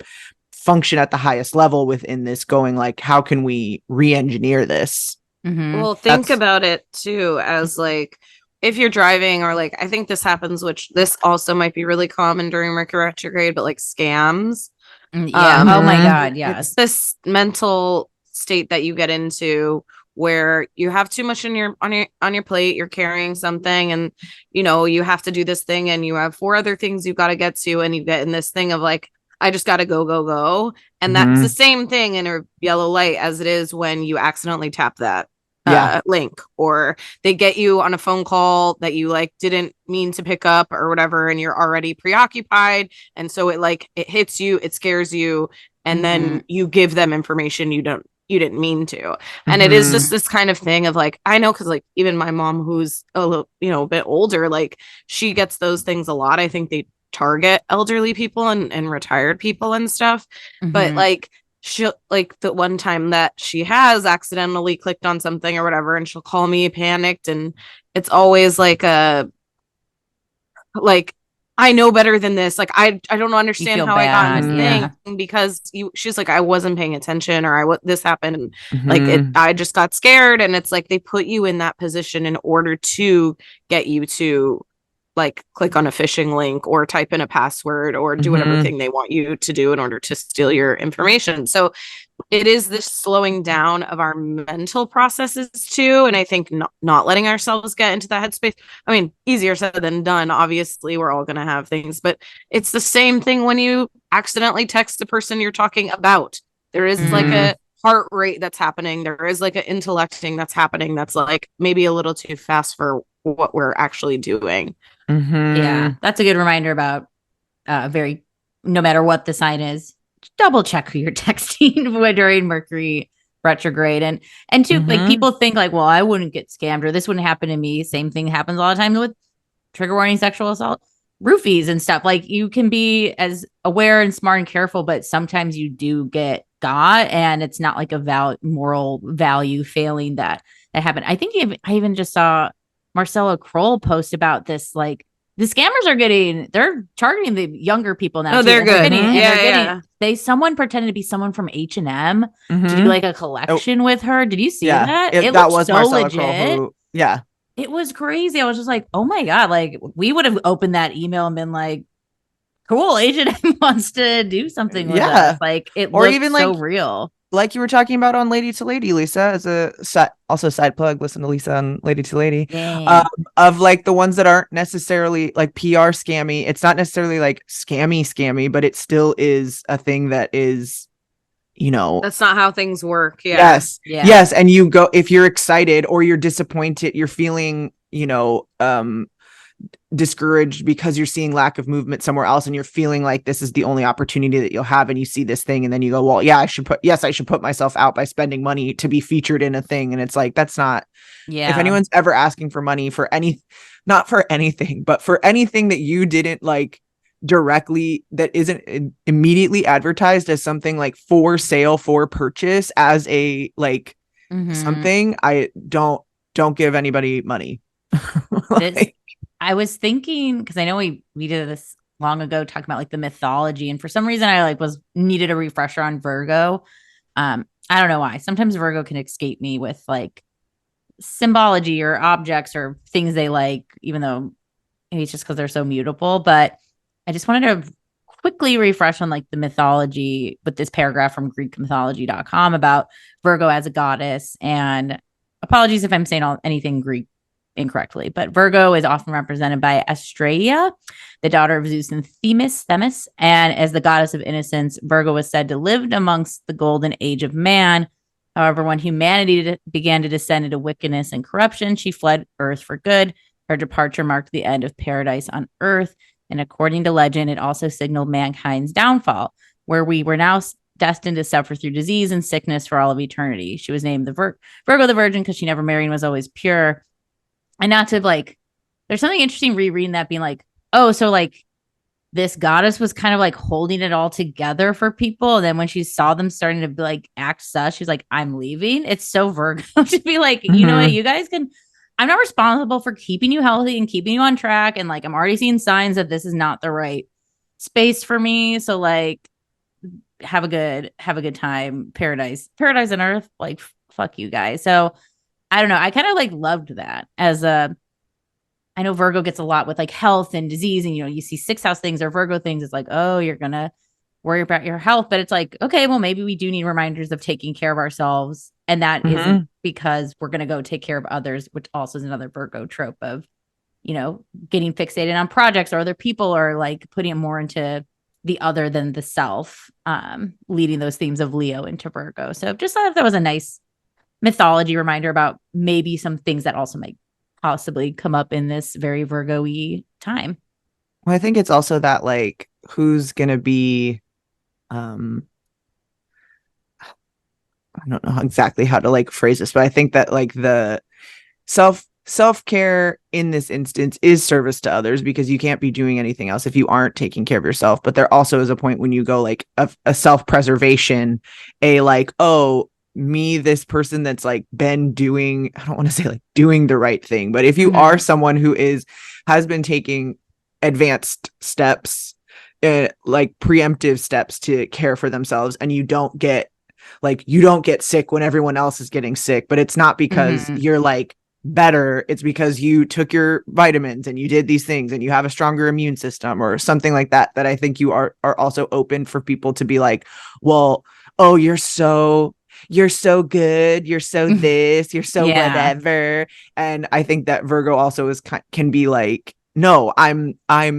function at the highest level within this, going like, how can we re-engineer this? Well, think about it too as like, if you're driving or like, I think this happens, which this also might be really common during Mercury retrograde, but like scams. Yeah. Oh my God. Yes. It's this mental state that you get into where you have too much on your plate, you're carrying something and you have to do this thing and you have 4 other things you've got to get to, and you get in this thing of like, I just got to go. And that's the same thing in a yellow light as it is when you accidentally tap that link, or they get you on a phone call that you like didn't mean to pick up or whatever, and you're already preoccupied. And so it hits you, it scares you, and then you give them information you didn't mean to. And it is just this kind of thing of like, I know, because like even my mom, who's a little, a bit older, like she gets those things a lot. I think they target elderly people and retired people and stuff. But like she'll, like the one time that she has accidentally clicked on something or whatever, and she'll call me panicked, and it's always like I know better than this. Like I don't understand how bad. I got in this thing because she's like, I wasn't paying attention, or this happened, and like I just got scared. And it's like they put you in that position in order to get you to like click on a phishing link or type in a password or do whatever thing they want you to do in order to steal your information. So it is this slowing down of our mental processes too. And I think not letting ourselves get into that headspace. I mean, easier said than done. Obviously, we're all going to have things, but it's the same thing when you accidentally text the person you're talking about. There is like a heart rate that's happening. There is like an intellecting that's happening. That's like maybe a little too fast for what we're actually doing. Yeah, that's a good reminder about no matter what the sign is, double check who you're texting during Mercury retrograde. And too, like people think like, well, I wouldn't get scammed or this wouldn't happen to me. Same thing happens a lot of times with trigger warning sexual assault, roofies and stuff. Like you can be as aware and smart and careful, but sometimes you do get got, and it's not like a moral value failing that happened. I think I even just saw Marcella Kroll post about this, like the scammers they're targeting the younger people now. Oh, they're good. Someone pretended to be someone from H&M to do like a collection with her. Did you see that? It that was so Marcella legit. Kroll It was crazy. I was just like, oh my God, like we would have opened that email and been like, cool, H&M wants to do something with us. Like it, or even so real. like you were talking about on Lady to Lady, Lisa, as a also side plug, listen to Lisa on Lady to Lady. Yeah. Of like the ones that aren't necessarily like PR scammy. It's not necessarily like scammy, but it still is a thing that is, That's not how things work. Yeah. yes, Yeah. yes. And you go, if you're excited or you're disappointed, you're feeling, discouraged because you're seeing lack of movement somewhere else, and you're feeling like this is the only opportunity that you'll have, and you see this thing, and then you go, well, yeah, I should put myself out by spending money to be featured in a thing. And it's like, that's not, Yeah. if anyone's ever asking for money for not for anything, but for anything that you didn't like directly, that isn't immediately advertised as something like for sale, for purchase, as a like something, I don't give anybody money. Like, I was thinking, because I know we did this long ago, talking about like the mythology, and for some reason I like needed a refresher on Virgo. I don't know why. Sometimes Virgo can escape me with like symbology or objects or things they like, even though maybe it's just because they're so mutable. But I just wanted to quickly refresh on like the mythology with this paragraph from GreekMythology.com about Virgo as a goddess. And apologies if I'm saying anything Greek incorrectly, but Virgo is often represented by Astraea, the daughter of Zeus and Themis, and as the goddess of innocence, Virgo was said to live amongst the golden age of man. However, when humanity began to descend into wickedness and corruption, she fled Earth for good. Her departure marked the end of paradise on Earth, and according to legend, it also signaled mankind's downfall, where we were now destined to suffer through disease and sickness for all of eternity. She was named the Virgo the Virgin because she never married and was always pure. And not to like, there's something interesting rereading that, being like, oh, so like this goddess was kind of like holding it all together for people. And then when she saw them starting to be like act sus, she's like, I'm leaving. It's so Virgo to be like, you know what, you guys can, I'm not responsible for keeping you healthy and keeping you on track. And like, I'm already seeing signs that this is not the right space for me. So like, have a good time. Paradise on Earth. Like, fuck you guys. So I don't know. I kind of like loved that I know Virgo gets a lot with like health and disease, and you see 6th house things or Virgo things. It's like, oh, you're going to worry about your health. But it's like, okay, well, maybe we do need reminders of taking care of ourselves. And that isn't because we're going to go take care of others, which also is another Virgo trope of, getting fixated on projects or other people, or like putting it more into the other than the self, leading those themes of Leo into Virgo. So just thought that was a nice mythology reminder about maybe some things that also might possibly come up in this very Virgo-y time. Well, I think it's also that like, who's gonna be I don't know exactly how to like phrase this, but I think that like the self-care in this instance is service to others, because you can't be doing anything else if you aren't taking care of yourself. But there also is a point when you go like a self-preservation, a like, oh, me, this person that's like been doing, I don't want to say like doing the right thing, but if you are someone who has been taking advanced steps, like preemptive steps to care for themselves, and you don't get sick when everyone else is getting sick, but it's not because you're like better, it's because you took your vitamins and you did these things and you have a stronger immune system or something like that, that I think you are also open for people to be like, well, oh, you're so good, you're so this, you're so whatever. And I think that Virgo also can be like, no, I'm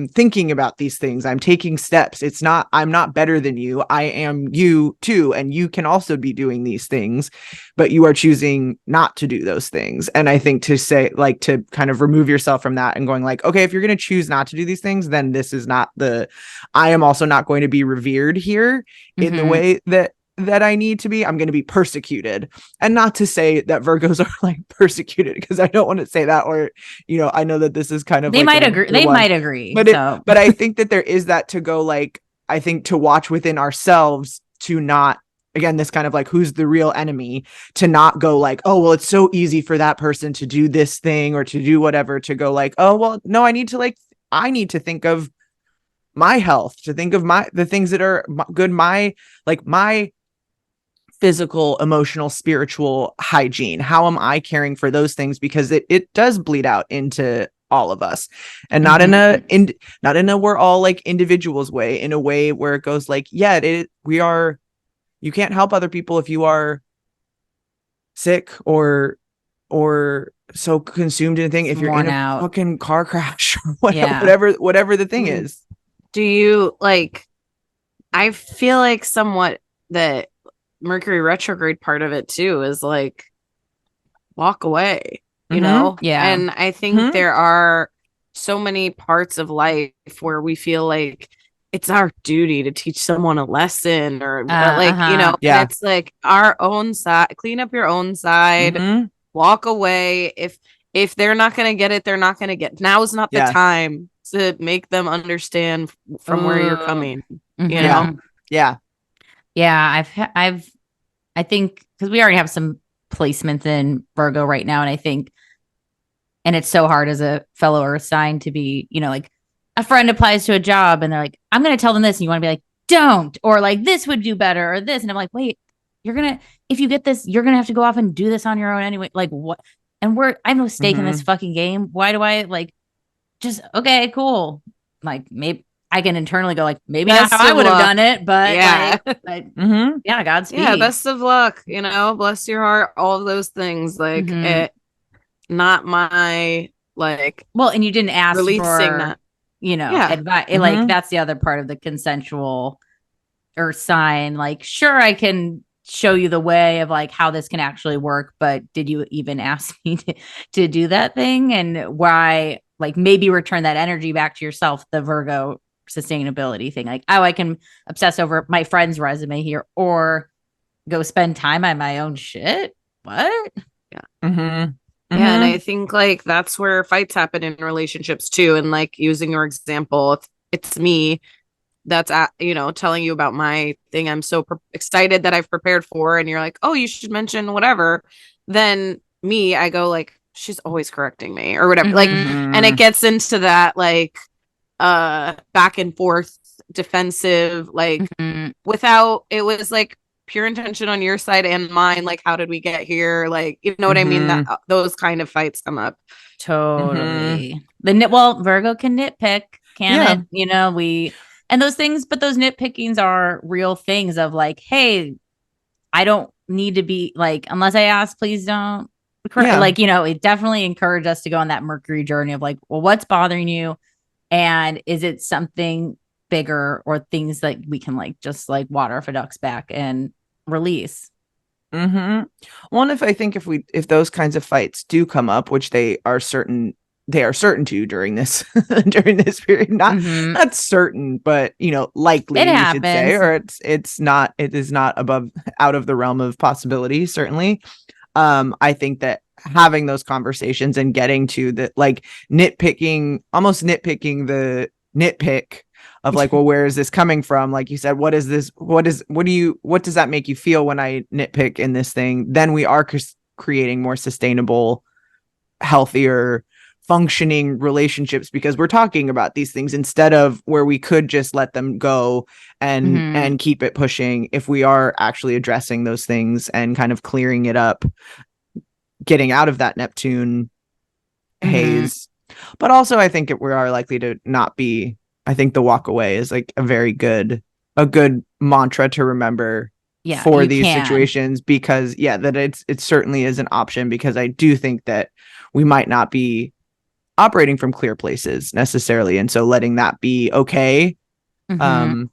thinking about these things, I'm taking steps, I'm not better than you, I am you too, and you can also be doing these things, but you are choosing not to do those things. And I think to say like, to kind of remove yourself from that and going like, okay, if you're going to choose not to do these things, then this is not I am also not going to be revered here in the way that I need to be. I'm going to be persecuted. And not to say that Virgos are like persecuted, because I don't want to say that, or, I know that this is kind of, they might agree. But I think that there is that to go like, I think to watch within ourselves to not, again, this kind of like, who's the real enemy, to not go like, oh, well, it's so easy for that person to do this thing or to do whatever, to go like, oh, well, no, I need to think of my health, to think of the things that are good, my physical, emotional, spiritual hygiene. How am I caring for those things? Because it does bleed out into all of us, and not in a we're all like individuals way, in a way where it goes like, yeah, we are You can't help other people if you are sick or so consumed in a thing. If you're Worn in a out. fucking car crash or Yeah. whatever the thing Mm. is. Do you like, I feel like somewhat that Mercury retrograde part of it too is like walk away, you Mhm. know? Yeah. And I think Mhm. there are so many parts of life where we feel like it's our duty to teach someone a lesson or like, you know, Yeah. and it's like our own side, clean up your own side, Mhm. walk away. If they're not going to get it, they're not going to get. Now is not the Yeah. time to make them understand from where you're coming, you know? Yeah. Yeah, I think because we already have some placements in Virgo right now, and I think, and it's so hard as a fellow Earth sign to be, you know, like a friend applies to a job and they're like, I'm going to tell them this, and you want to be like, don't, or like this would do better, or this, and I'm like, wait, if you get this, you're gonna have to go off and do this on your own anyway. Like what? And I have no stake in this fucking game. Why do I like? Just okay, cool. Like maybe I can internally go like maybe Best not how I of would have luck. done it, but Yeah. yeah, Godspeed. Yeah, best of luck, you know, bless your heart, all of those things. Like it, not my like. Well, and you didn't ask releasing for that. you know Yeah. advice. Like that's the other part of the consensual Earth sign. Like, sure, I can show you the way of like how this can actually work, but did you even ask me to do that thing? And why? Like maybe return that energy back to yourself. The Virgo sustainability thing. Like, oh, I can obsess over my friend's resume here, or go spend time on my own shit. What? Yeah. Mm-hmm. Yeah, and I think like that's where fights happen in relationships too. And like using your example, it's me that's you know, telling you about my thing I'm so excited that I've prepared for, and you're like, oh, you should mention whatever. Then me, I go like, she's always correcting me or whatever. Like, and it gets into that like back and forth defensive, like without, it was like pure intention on your side and mine, like how did we get here, like, you know what I mean, that those kind of fights come up. Totally. Virgo can nitpick, can it? You know, and those things, but those nitpickings are real things of like, hey, I don't need to be like, unless I ask, please don't. Like, you know, it definitely encouraged us to go on that Mercury journey of like, well, what's bothering you? And is it something bigger or things that we can like just like water off a duck's back and release? One, if those kinds of fights do come up, which they are certain to during this period, not certain, but you know, likely, it should say, or it is not out of the realm of possibility, certainly. I think that having those conversations and getting to the like almost nitpicking the nitpick of like, well, where is this coming from? Like you said, what does that make you feel when I nitpick in this thing? Then we are creating more sustainable, healthier, functioning relationships, because we're talking about these things instead of where we could just let them go and keep it pushing. If we are actually addressing those things and kind of clearing it up, getting out of that Neptune haze. But also I think we are likely to not be. I think the walk away is like a good mantra to remember for these situations, because that it certainly is an option, because I do think that we might not be operating from clear places necessarily, and so letting that be okay. And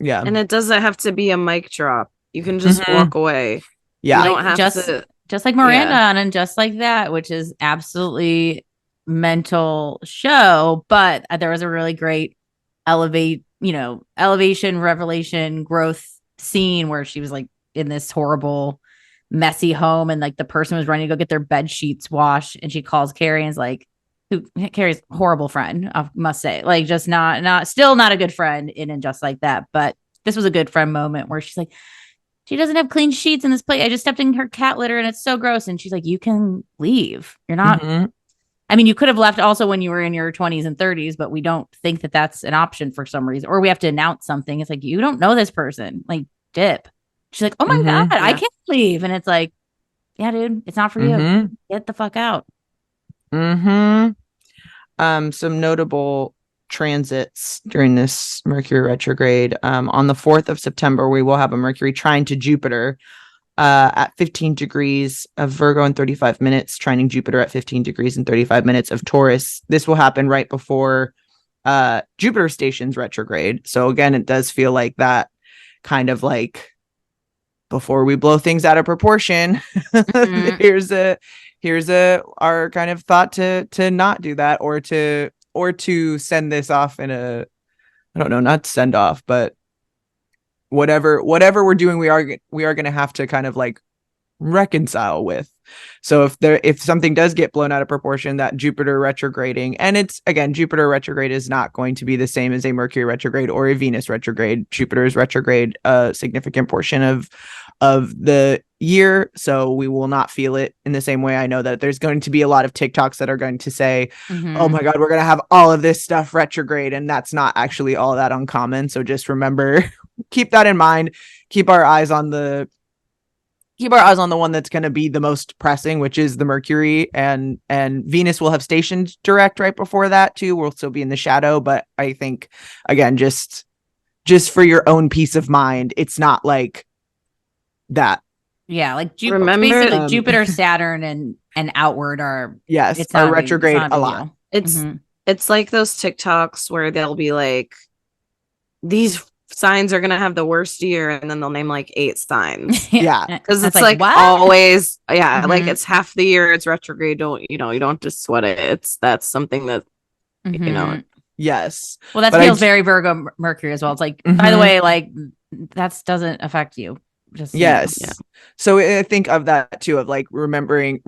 it doesn't have to be a mic drop. You can just walk away. You don't have to, just like Miranda and just like that, which is absolutely mental show. But there was a really great elevation, revelation, growth scene where she was like in this horrible, messy home, and like the person was running to go get their bed sheets washed, and she calls Carrie and is like, who Carrie's horrible friend, I must say, like just still not a good friend in and just like that. But this was a good friend moment where she's like, she doesn't have clean sheets in this place. I just stepped in her cat litter and it's so gross. And she's like, you can leave. You're not. I mean, you could have left also when you were in your 20s and 30s, but we don't think that that's an option for some reason. Or we have to announce something. It's like, you don't know this person. Like, dip. She's like, oh my God, I can't leave. And it's like, yeah, dude, it's not for you. Get the fuck out. Some notable transits during this Mercury retrograde. On the 4th of September, we will have a Mercury trine to Jupiter at 15 degrees of Virgo in 35 minutes, trining Jupiter at 15 degrees and 35 minutes of Taurus. This will happen right before Jupiter stations retrograde. So again, it does feel like that kind of like before we blow things out of proportion, here's our kind of thought to not do that, or to send this off in a, I don't know, not send off, but whatever we're doing, we are going to have to kind of like reconcile with. So if something does get blown out of proportion, that Jupiter retrograding, and it's again, Jupiter retrograde is not going to be the same as a Mercury retrograde or a Venus retrograde. Jupiter is retrograde a significant portion of the year, so we will not feel it in the same way. I know that there's going to be a lot of TikToks that are going to say, oh my God, we're going to have all of this stuff retrograde, and that's not actually all that uncommon. So just remember, keep that in mind. Keep our eyes on the one that's going to be the most pressing, which is the Mercury, and Venus will have stationed direct right before that too. We'll still be in the shadow, but I think again, just for your own peace of mind, it's not like that. Yeah, like Remember, basically Jupiter, Saturn, and outward are are retrograde a lot. It's like those TikToks where they'll be like, these signs are gonna have the worst year, and then they'll name like 8 signs. Yeah, because it's like always, like it's half the year it's retrograde. You don't just sweat it. That's something that Yes. Well, that feels very Virgo Mercury as well. It's like, by the way, like that doesn't affect you. Just yes. Yeah. So I think of that too, of like remembering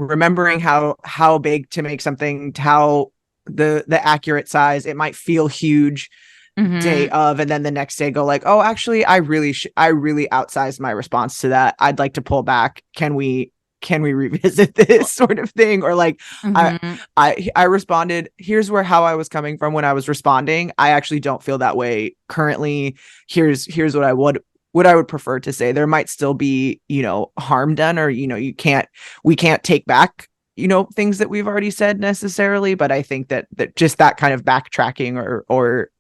how big to make something, how the accurate size. It might feel huge day of, and then the next day go like, oh, actually, I really outsized my response to that. I'd like to pull back. Can we revisit this sort of thing? Or like, I responded, here's how I was coming from when I was responding. I actually don't feel that way currently. Here's what I would prefer to say. There might still be, harm done, or, we can't take back, things that we've already said necessarily. But I think that just that kind of backtracking or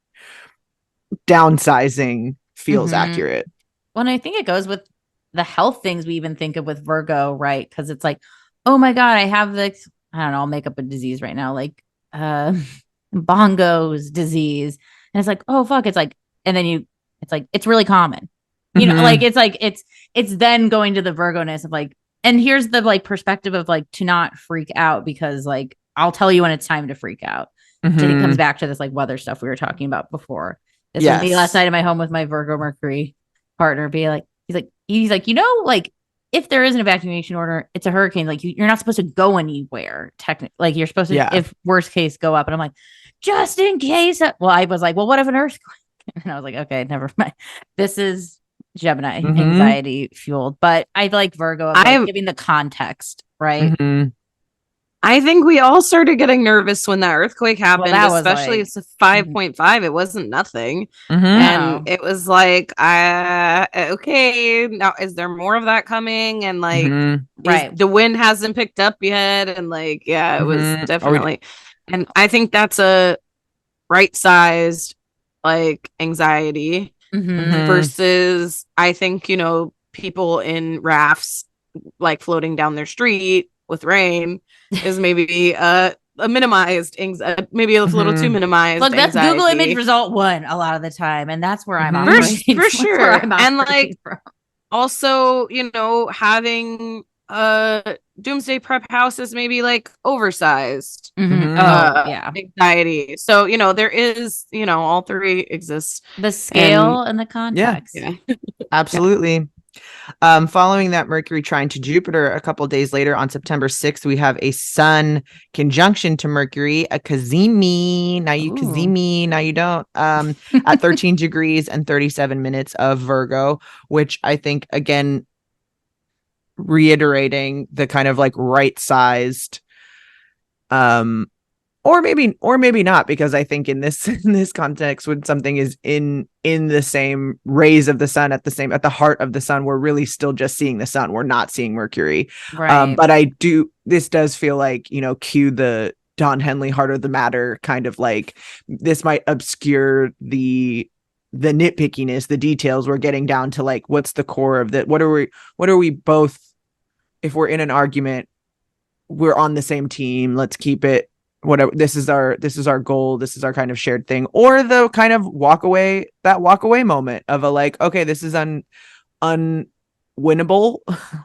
downsizing feels accurate. Well, and I think it goes with the health things we even think of with Virgo, right? Because it's like, oh my God, I have this, I don't know, I'll make up a disease right now, like Bongo's disease. And it's like, oh fuck, it's like, and then it's like, it's really common. Like it's like it's then going to the Virgo-ness of like, and here's the like perspective of like to not freak out, because like I'll tell you when it's time to freak out. So it comes back to this like weather stuff we were talking about before. This was me last night at my home with my Virgo Mercury partner. Be like, he's like, like if there is an evacuation order, it's a hurricane. Like you're not supposed to go anywhere. Technically, like you're supposed to, if worst case, go up. And I'm like, just in case. Well, I was like, well, what if an earthquake? And I was like, okay, never mind. This is Gemini anxiety fueled, but I like Virgo of like giving the context, right? I think we all started getting nervous when that earthquake happened, especially it's a 5.5. It wasn't nothing. And it was like, okay, now is there more of that coming? And like, the wind hasn't picked up yet. And like, it was definitely, and I think that's a right-sized like anxiety versus I think, people in rafts like floating down their street with rain is maybe a minimized maybe a little too minimized. Look, that's anxiety. Google image result 1 a lot of the time, and that's where I'm for sure. And like also, having doomsday prep house is maybe like oversized anxiety. So there is all 3 exist, the scale and the context. Absolutely. Following that Mercury trine to Jupiter, a couple days later on September 6th, we have a Sun conjunction to Mercury, a Kazemi. Now you Kazemi, now you don't. At 13 degrees and 37 minutes of Virgo, which I think again reiterating the kind of like right-sized, or maybe not, because I think in this context, when something is in the same rays of the sun at the heart of the sun, we're really still just seeing the sun. We're not seeing Mercury. Right. But this does feel like, cue the Don Henley heart of the matter kind of like, this might obscure the nitpickiness, the details. We're getting down to like, what's the core of that? What are we both, if we're in an argument, we're on the same team. Let's keep it whatever. This is our goal. This is our kind of shared thing. Or the kind of walk away moment of a like, okay, this is unwinnable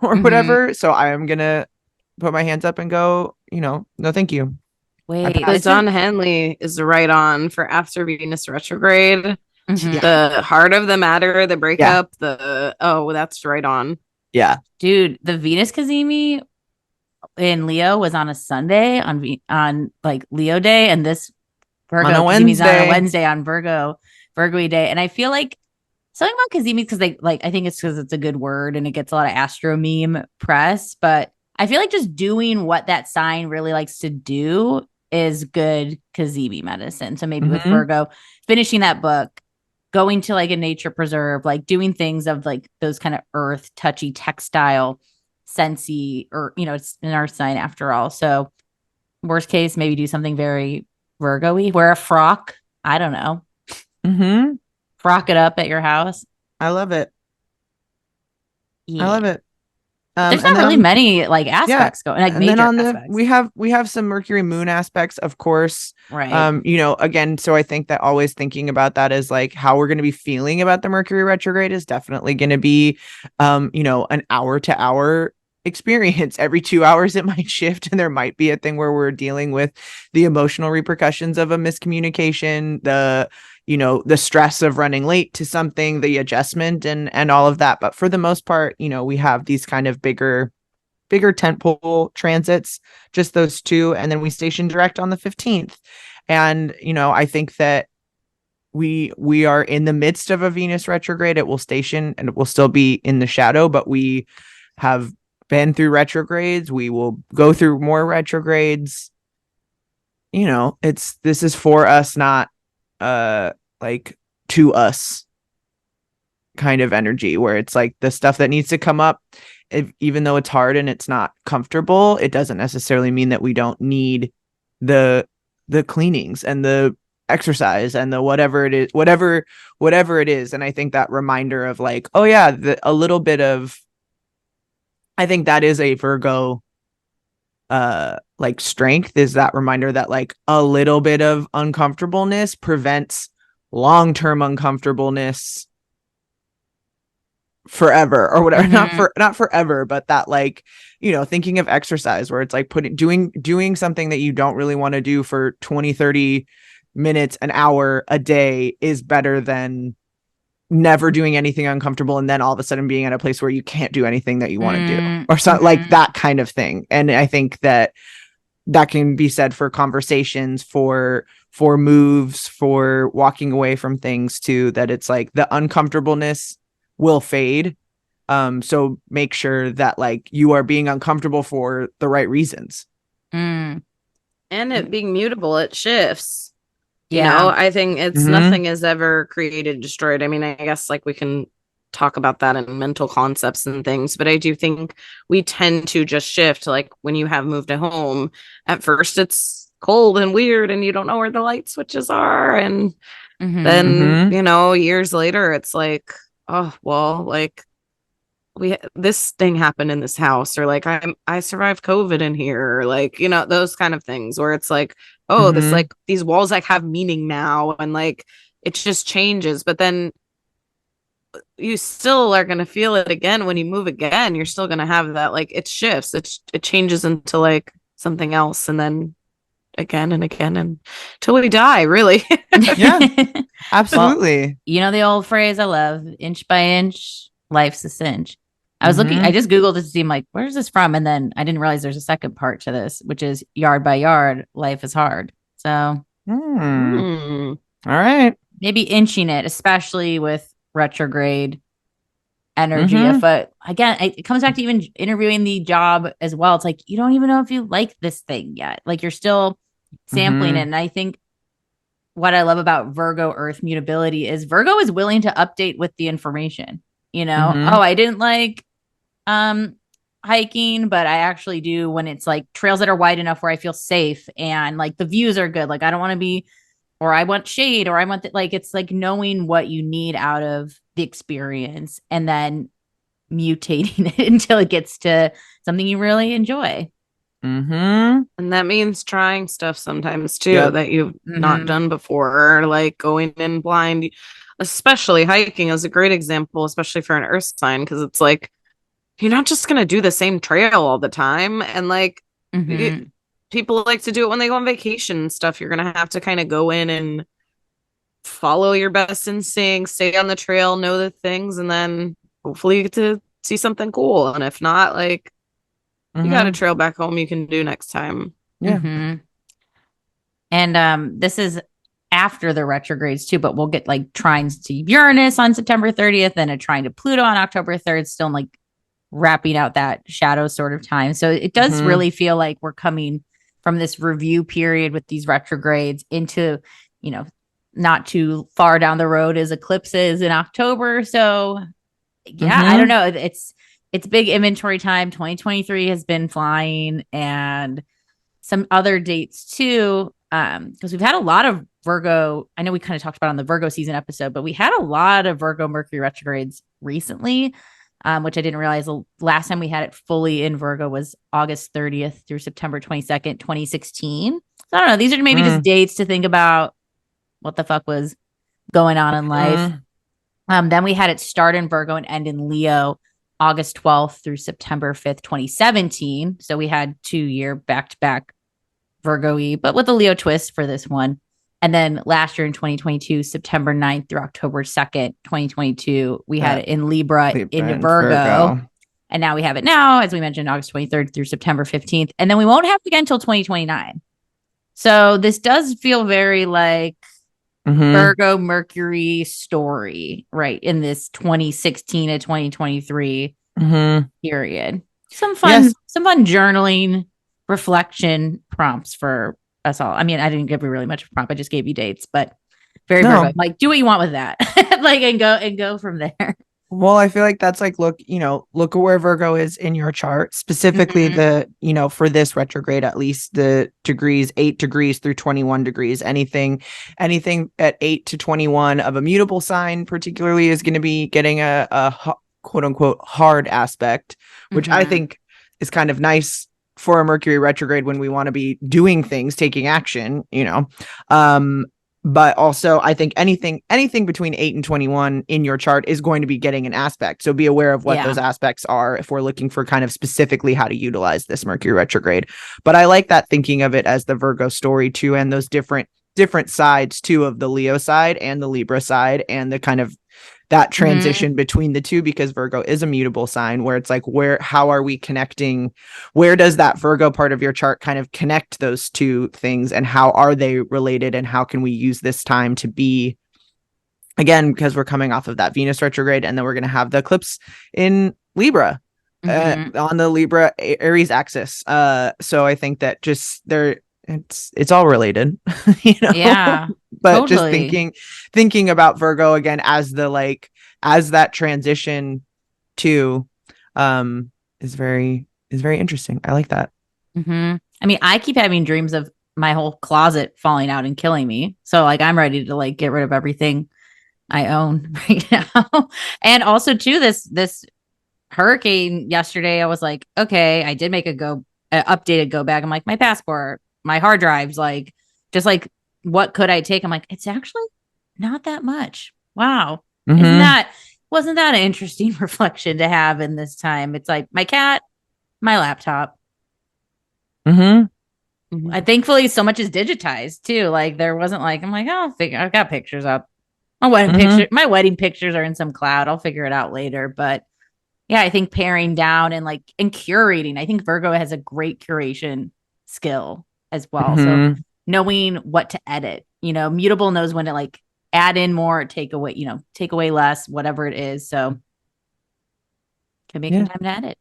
or whatever. So I am gonna put my hands up and go, no, thank you. Wait, The Don Henley is right on for after Venus retrograde. Mhm. The heart of the matter, the breakup, that's right on. Yeah. Dude, the Venus Kazemi in Leo was on a Sunday on like Leo day, and this Virgo on a Kazemi's on a Wednesday. Wednesday on Virgo day. And I feel like something about Kazemi, because they like, I think it's because it's a good word and it gets a lot of astro meme press, but I feel like just doing what that sign really likes to do is good Kazemi medicine. So maybe with Virgo, finishing that book, going to like a nature preserve, like doing things of like those kind of earth touchy textile sensey, or it's an earth sign after all. So worst case, maybe do something very Virgo-y, wear a frock. I don't know. Frock it up at your house. I love it. Yeah. I love it. There's not really many like aspects going, like and major then aspects. we have some Mercury moon aspects, of course. Right. Again, so I think that always thinking about that is like how we're going to be feeling about the Mercury retrograde is definitely going to be, an hour to hour experience. Every 2 hours it might shift, and there might be a thing where we're dealing with the emotional repercussions of a miscommunication, the stress of running late to something, the adjustment and all of that. But for the most part, we have these kind of bigger tentpole transits, just those two. And then we station direct on the 15th. And, I think that we are in the midst of a Venus retrograde. It will station and it will still be in the shadow, but we have been through retrogrades. We will go through more retrogrades. This is for us, not like to us kind of energy, where it's like the stuff that needs to come up, even though it's hard and it's not comfortable, it doesn't necessarily mean that we don't need the cleanings and the exercise and the whatever it is. And I think that reminder of like, oh yeah, a little bit of, I think that is a Virgo like strength, is that reminder that like a little bit of uncomfortableness prevents long-term uncomfortableness forever or whatever. Not forever, but that like, thinking of exercise where it's like doing something that you don't really want to do for 20-30 minutes, an hour a day is better than never doing anything uncomfortable and then all of a sudden being at a place where you can't do anything that you want to do, or something like that kind of thing. And I think that can be said for conversations, for moves, for walking away from things too, that it's like the uncomfortableness will fade. So make sure that like you are being uncomfortable for the right reasons. And it being mutable, it shifts. Yeah. I think it's nothing is ever created, destroyed. I mean, I guess like we can talk about that in mental concepts and things, but I do think we tend to just shift. Like when you have moved a home, at first it's cold and weird and you don't know where the light switches are. And then, years later, it's like, oh, well, like this thing happened in this house, or like I survived COVID in here, or like, those kind of things where it's like, oh, this like these walls like have meaning now, and like it just changes. But then you still are going to feel it again when you move again. You're still going to have that, like it shifts, it changes into like something else, and then again and again until we die, really. Yeah, absolutely. Well, the old phrase I love, inch by inch, life's a cinch. I was looking, I just Googled it to see, I'm like, where's this from? And then I didn't realize there's a second part to this, which is yard by yard, life is hard. So, all right. Maybe inching it, especially with retrograde energy. But again, it comes back to even interviewing the job as well. It's like, you don't even know if you like this thing yet. Like you're still sampling it. And I think what I love about Virgo Earth mutability is Virgo is willing to update with the information. Oh, I didn't like hiking, but I actually do when it's like trails that are wide enough where I feel safe and like the views are good. Like I don't want to be, or I want shade, or I want like it's like knowing what you need out of the experience and then mutating it until it gets to something you really enjoy. And that means trying stuff sometimes too that you've not done before, or like going in blind. Especially hiking is a great example, especially for an earth sign, because it's like you're not just gonna do the same trail all the time, and like people like to do it when they go on vacation and stuff. You're gonna have to kind of go in and follow your best instincts, stay on the trail, know the things, and then hopefully you get to see something cool. And if not, like you got a trail back home you can do next time. And this is after the retrogrades too, but we'll get like trines to Uranus on September 30th and a trine to Pluto on October 3rd, still like wrapping out that shadow sort of time. So it does really feel like we're coming from this review period with these retrogrades into, you know, not too far down the road is eclipses in October. So yeah, I don't know. It's big inventory time. 2023 has been flying, and some other dates too. Because we've had a lot of Virgo. I know we kind of talked about on the Virgo season episode, but we had a lot of Virgo Mercury retrogrades recently, which I didn't realize the last time we had it fully in Virgo was August 30th through September 22nd, 2016. So I don't know. These are maybe just dates to think about what the fuck was going on in life. Then we had it start in Virgo and end in Leo, August 12th through September 5th, 2017. So we had 2-year back-to-back Virgo-y, but with a Leo twist for this one. And then last year in 2022, September 9th through October 2nd, 2022, we had it in Libra into Virgo. And now we have it now, as we mentioned, August 23rd through September 15th. And then we won't have it again until 2029. So this does feel very like Virgo Mercury story, right? In this 2016 to 2023 period. Some fun journaling, reflection prompts for us all. I mean, I didn't give you really much of a prompt. I just gave you dates, but Virgo. Like, do what you want with that. Like, and go from there. Well, I feel like that's like, look at where Virgo is in your chart, specifically for this retrograde, at least the degrees, 8 degrees through 21 degrees, anything at 8 to 21 of a mutable sign particularly is going to be getting a quote unquote hard aspect, which I think is kind of nice for a Mercury retrograde when we want to be doing things, taking action, but also I think anything between 8 and 21 in your chart is going to be getting an aspect. So be aware of what those aspects are if we're looking for kind of specifically how to utilize this Mercury retrograde. But I like that thinking of it as the Virgo story too, and those different sides too of the Leo side and the Libra side, and the kind of that transition between the two, because Virgo is a mutable sign where it's like, how are we connecting? Where does that Virgo part of your chart kind of connect those two things, and how are they related, and how can we use this time to be, again, because we're coming off of that Venus retrograde, and then we're going to have the eclipse in Libra on the Libra Aries axis. So I think that just it's all related, Yeah. But totally. Just thinking about Virgo again as that transition to is very interesting. I like that. I mean, I keep having dreams of my whole closet falling out and killing me. So like I'm ready to like get rid of everything I own right now. And also too, this hurricane yesterday, I was like, okay, I did make updated go bag. I'm like, my passport, my hard drives, like just like what could I take? I'm like, it's actually not that much. Wow. Wasn't that an interesting reflection to have in this time? It's like my cat, my laptop. Thankfully so much is digitized too. Like there wasn't like, I'm like, I've got pictures up. My wedding pictures are in some cloud. I'll figure it out later. But yeah, I think paring down and curating. I think Virgo has a great curation skill as well. So knowing what to edit, Mutable knows when to add in more, take away less, whatever it is. So can make time to edit.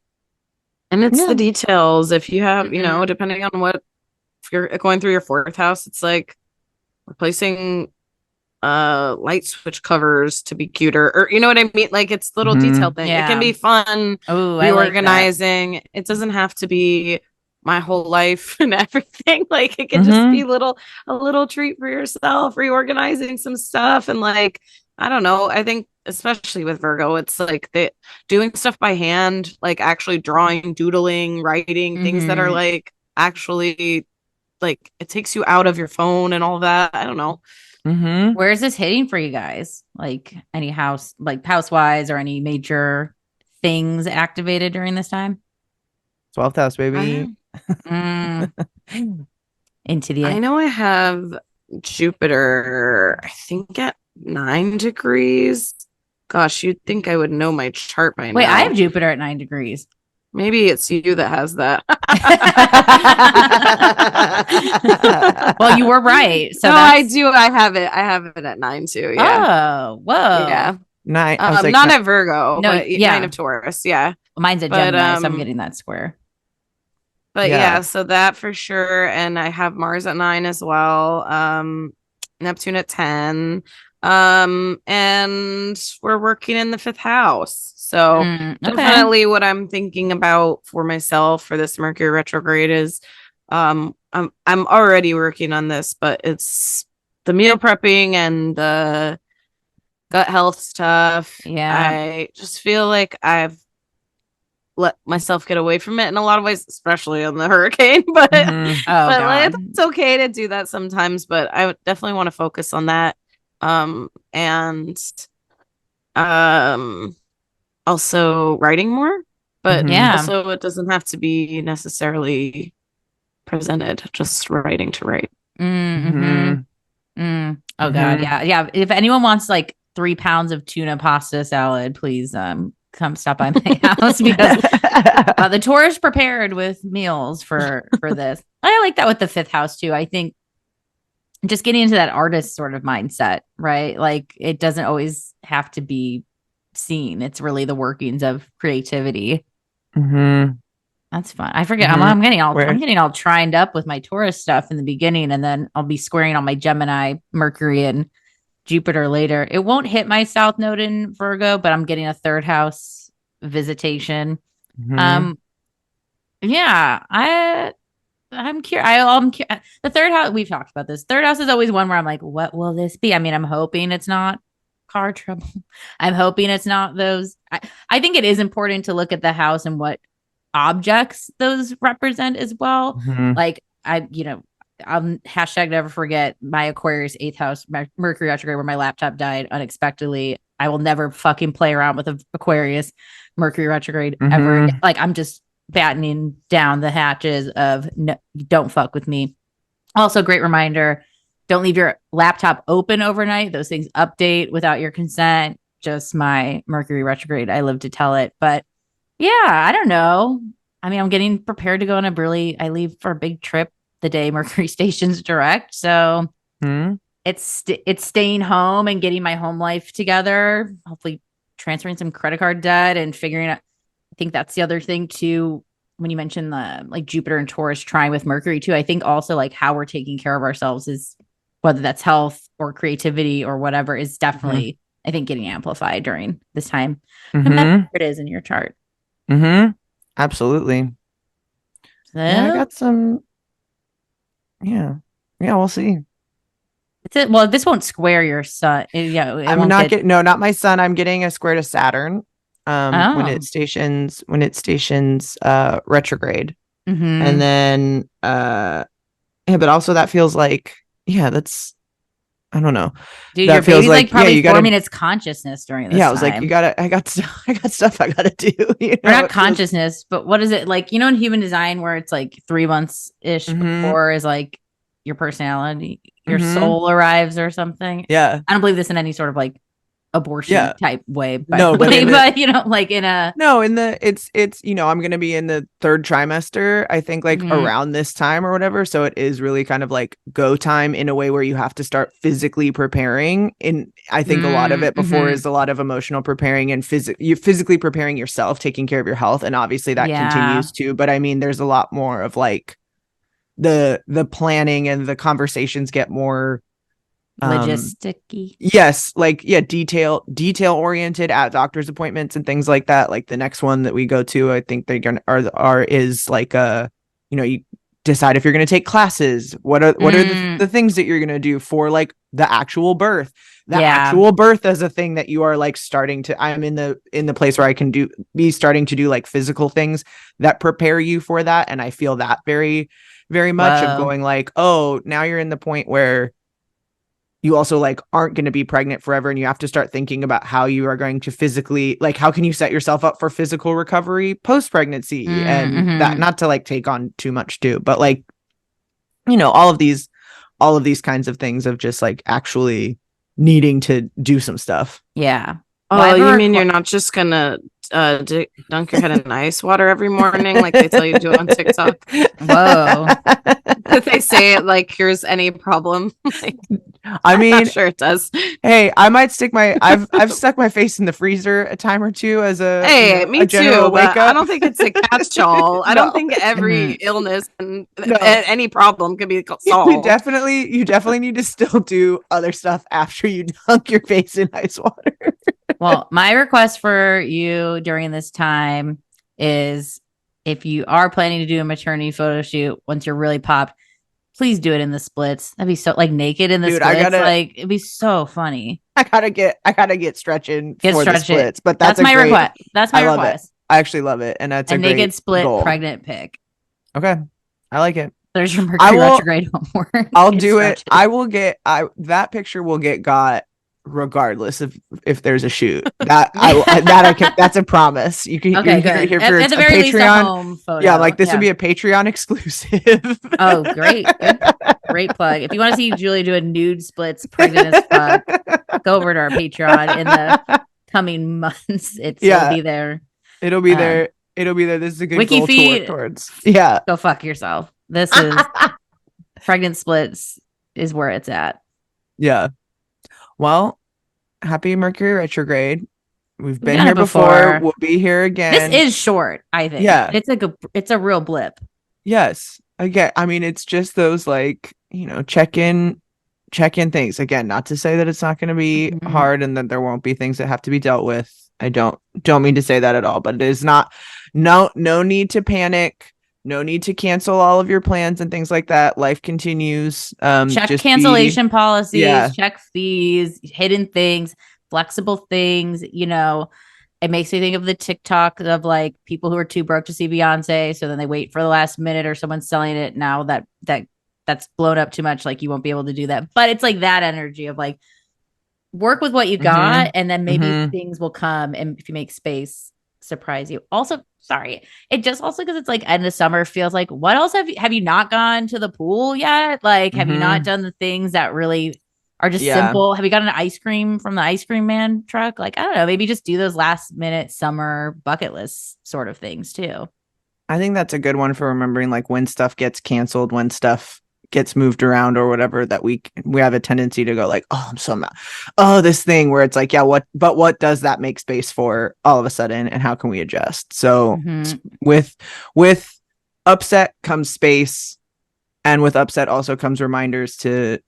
And it's the details. If you have, depending on if you're going through your fourth house, it's like replacing light switch covers to be cuter, or you know what I mean? Like it's little detail thing. It can be fun. Oh, reorganizing. It doesn't have to be my whole life and everything. Like it can just be a little treat for yourself, reorganizing some stuff. And like, I don't know. I think especially with Virgo, it's like doing stuff by hand, like actually drawing, doodling, writing, things that are like actually like it takes you out of your phone and all that. I don't know. Where is this hitting for you guys? Like any house, like house-wise, or any major things activated during this time? 12th house, baby. Into the I know I have Jupiter, I think at 9 degrees. Gosh, you'd think I would know my chart by now. Wait, I have Jupiter at 9 degrees. Maybe it's you that has that. Well, you were right. So no, I do. I have it at 9 too. Yeah. Oh, whoa. Yeah. 9. I was like, not at Virgo. No, but yeah. 9 of Taurus. Yeah. Mine's a Gemini, so I'm getting that square. But yeah, so that for sure. And I have Mars at 9 as well. Neptune at 10. And we're working in the 5th house. So definitely what I'm thinking about for myself for this Mercury retrograde is I'm already working on this, but it's the meal prepping and the gut health stuff. Yeah. I just feel like I've let myself get away from it in a lot of ways, especially on the hurricane. But like, it's okay to do that sometimes. But I would definitely want to focus on that. And also writing more, but also it doesn't have to be necessarily presented, just writing to write. Oh God, yeah. If anyone wants like 3 pounds of tuna pasta salad, please come stop by my house because the Taurus prepared with meals for this. I like that with the 5th house too. I think just getting into that artist sort of mindset, right? Like it doesn't always have to be seen. It's really the workings of creativity. That's fun. I forget. I'm getting all trined up with my Taurus stuff in the beginning, and then I'll be squaring on my Gemini, Mercury, and Jupiter later. It won't hit my South Node in Virgo, but I'm getting a 3rd house visitation. I'm curious. The 3rd house, we've talked about this. 3rd house is always one where I'm like, what will this be? I mean, I'm hoping it's not car trouble. I'm hoping it's not those. I think it is important to look at the house and what objects those represent as well. Like I'll hashtag never forget my Aquarius 8th house, Mercury retrograde, where my laptop died unexpectedly. I will never fucking play around with an Aquarius Mercury retrograde ever. Like I'm just battening down the hatches of no, don't fuck with me. Also, great reminder. Don't leave your laptop open overnight. Those things update without your consent. Just my Mercury retrograde. I live to tell it. But yeah, I don't know. I mean, I'm getting prepared to go on I leave for a big trip the day Mercury stations direct. So it's staying home and getting my home life together. Hopefully transferring some credit card debt and figuring out. I think that's the other thing too. When you mentioned the like Jupiter and Taurus trying with Mercury too, I think also like how we're taking care of ourselves is, whether that's health or creativity or whatever, is definitely, I think, getting amplified during this time. No matter what it is in your chart. Absolutely. So, I got some. Yeah, we'll see. Well, this won't square your sun. I'm not getting not my sun. I'm getting a square to Saturn. When it stations retrograde, and then but also that feels like that's, I don't know, dude, that your feels baby's like probably forming its consciousness during this I was time. like, I got stuff I gotta do, or not consciousness, but what is it like, in human design where it's like 3 months ish before is like your personality, your soul arrives or something. I don't believe this in any sort of like abortion type way, but I'm gonna be in the 3rd trimester, I think, like around this time or whatever, so it is really kind of like go time in a way where you have to start physically preparing. And I think a lot of it before is a lot of emotional preparing and you physically preparing yourself, taking care of your health, and obviously that continues too, but I mean there's a lot more of like the planning and the conversations get more Logistic-y. Yes, like detail oriented at doctor's appointments and things like that. Like the next one that we go to, I think they're gonna is like you decide if you're gonna take classes. What are the things that you're gonna do for like the actual birth? The actual birth as a thing that you are like starting to. I'm in the place where I can be starting to do like physical things that prepare you for that, and I feel that very, very much of going like, oh, now you're in the point where you also like aren't going to be pregnant forever, and you have to start thinking about how you are going to physically, like, how can you set yourself up for physical recovery post pregnancy, and that, not to like take on too much too, but like, all of these kinds of things of just like actually needing to do some stuff. Yeah. Oh, you mean you're not just gonna dunk your head in ice water every morning like they tell you to do on TikTok? Whoa. That they say it like cures any problem. Like, I mean, I'm not sure it does. Hey, I might stick I've stuck my face in the freezer a time or two as a me general too, but wake-up. I don't think it's a catch-all. I don't think every illness and any problem can be solved. You definitely need to still do other stuff after you dunk your face in ice water. Well, my request for you during this time is, if you are planning to do a maternity photo shoot once you're really popped, please do it in the splits. That'd be so, like, naked in the splits. Like, it'd be so funny. I gotta get stretching for the splits, but that's my request. That's my request. I actually love it, and that's a naked great split goal. Pregnant pic. Okay, I like it. There's your Mercury retrograde homework. I'll do it. I will get. That picture will get got regardless of if there's a shoot. That's a promise. You can. Okay, good. Here for at the very least, a home photo. Yeah, like this would be a Patreon exclusive. Oh, great. Great plug. If you want to see Julie do a nude splits pregnant as fuck, go over to our Patreon in the coming months. It'll be there. It'll be there. It'll be there. This is a good Wiki goal feed, to work towards. Yeah. Go fuck yourself. This is pregnant splits is where it's at. Yeah. Well, happy Mercury retrograde. We've been here before. We'll be here again. This is short, I think. Yeah. It's a real blip. Yes. I mean, it's just those like, check-in things. Again, not to say that it's not going to be hard and that there won't be things that have to be dealt with. I don't mean to say that at all, but it is not, no need to panic. No need to cancel all of your plans and things like that. Life continues. Check cancellation policies, check fees, hidden things, flexible things. It makes me think of the TikTok of like people who are too broke to see Beyonce, so then they wait for the last minute, or someone's selling it now that's blown up too much. Like, you won't be able to do that. But it's like that energy of like, work with what you got, and then maybe things will come, and if you make space, surprise you. Also, sorry, it just also, because it's like end of summer, feels like, what else have you not gone to the pool yet? Like, have you not done the things that really are just simple? Have you gotten an ice cream from the ice cream man truck? Like, I don't know, maybe just do those last minute summer bucket list sort of things too. I think that's a good one for remembering, like, when stuff gets canceled, when stuff gets moved around or whatever, that we have a tendency to go like, oh, I'm so mad. Oh, this thing where it's like, yeah, what does that make space for all of a sudden, and how can we adjust? So with upset comes space, and with upset also comes reminders to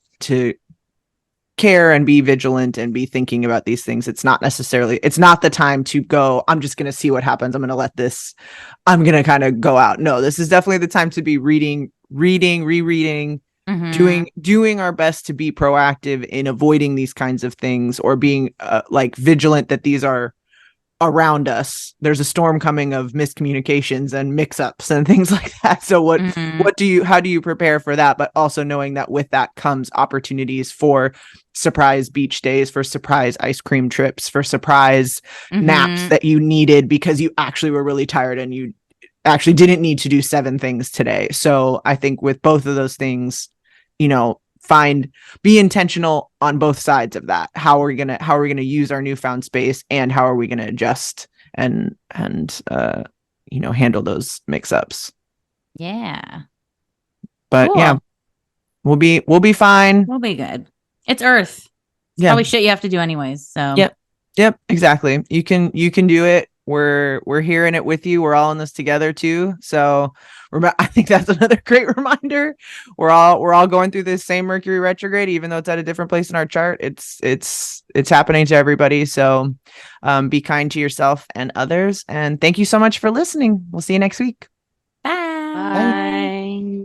care and be vigilant and be thinking about these things. It's not the time to go, I'm just going to see what happens. I'm going to kind of go out. No, this is definitely the time to be reading, rereading, doing our best to be proactive in avoiding these kinds of things, or being like vigilant that these are around us. There's a storm coming of miscommunications and mix-ups and things like that. So how do you prepare for that? But also knowing that with that comes opportunities for surprise beach days, for surprise ice cream trips, for surprise naps that you needed because you actually were really tired and you actually didn't need to do 7 things today. So I think with both of those things, be intentional on both sides of that. How are we gonna use our newfound space, and how are we gonna adjust and handle those mix-ups? Yeah. But cool. Yeah, we'll be fine. We'll be good. It's Earth. It's probably shit you have to do anyways. So Yep, exactly. You can do it. we're hearing it with you. We're all in this together too. So I think that's another great reminder. We're all going through this same Mercury retrograde, even though it's at a different place in our chart. It's happening to everybody. So be kind to yourself and others. And thank you so much for listening. We'll see you next week. Bye. Bye.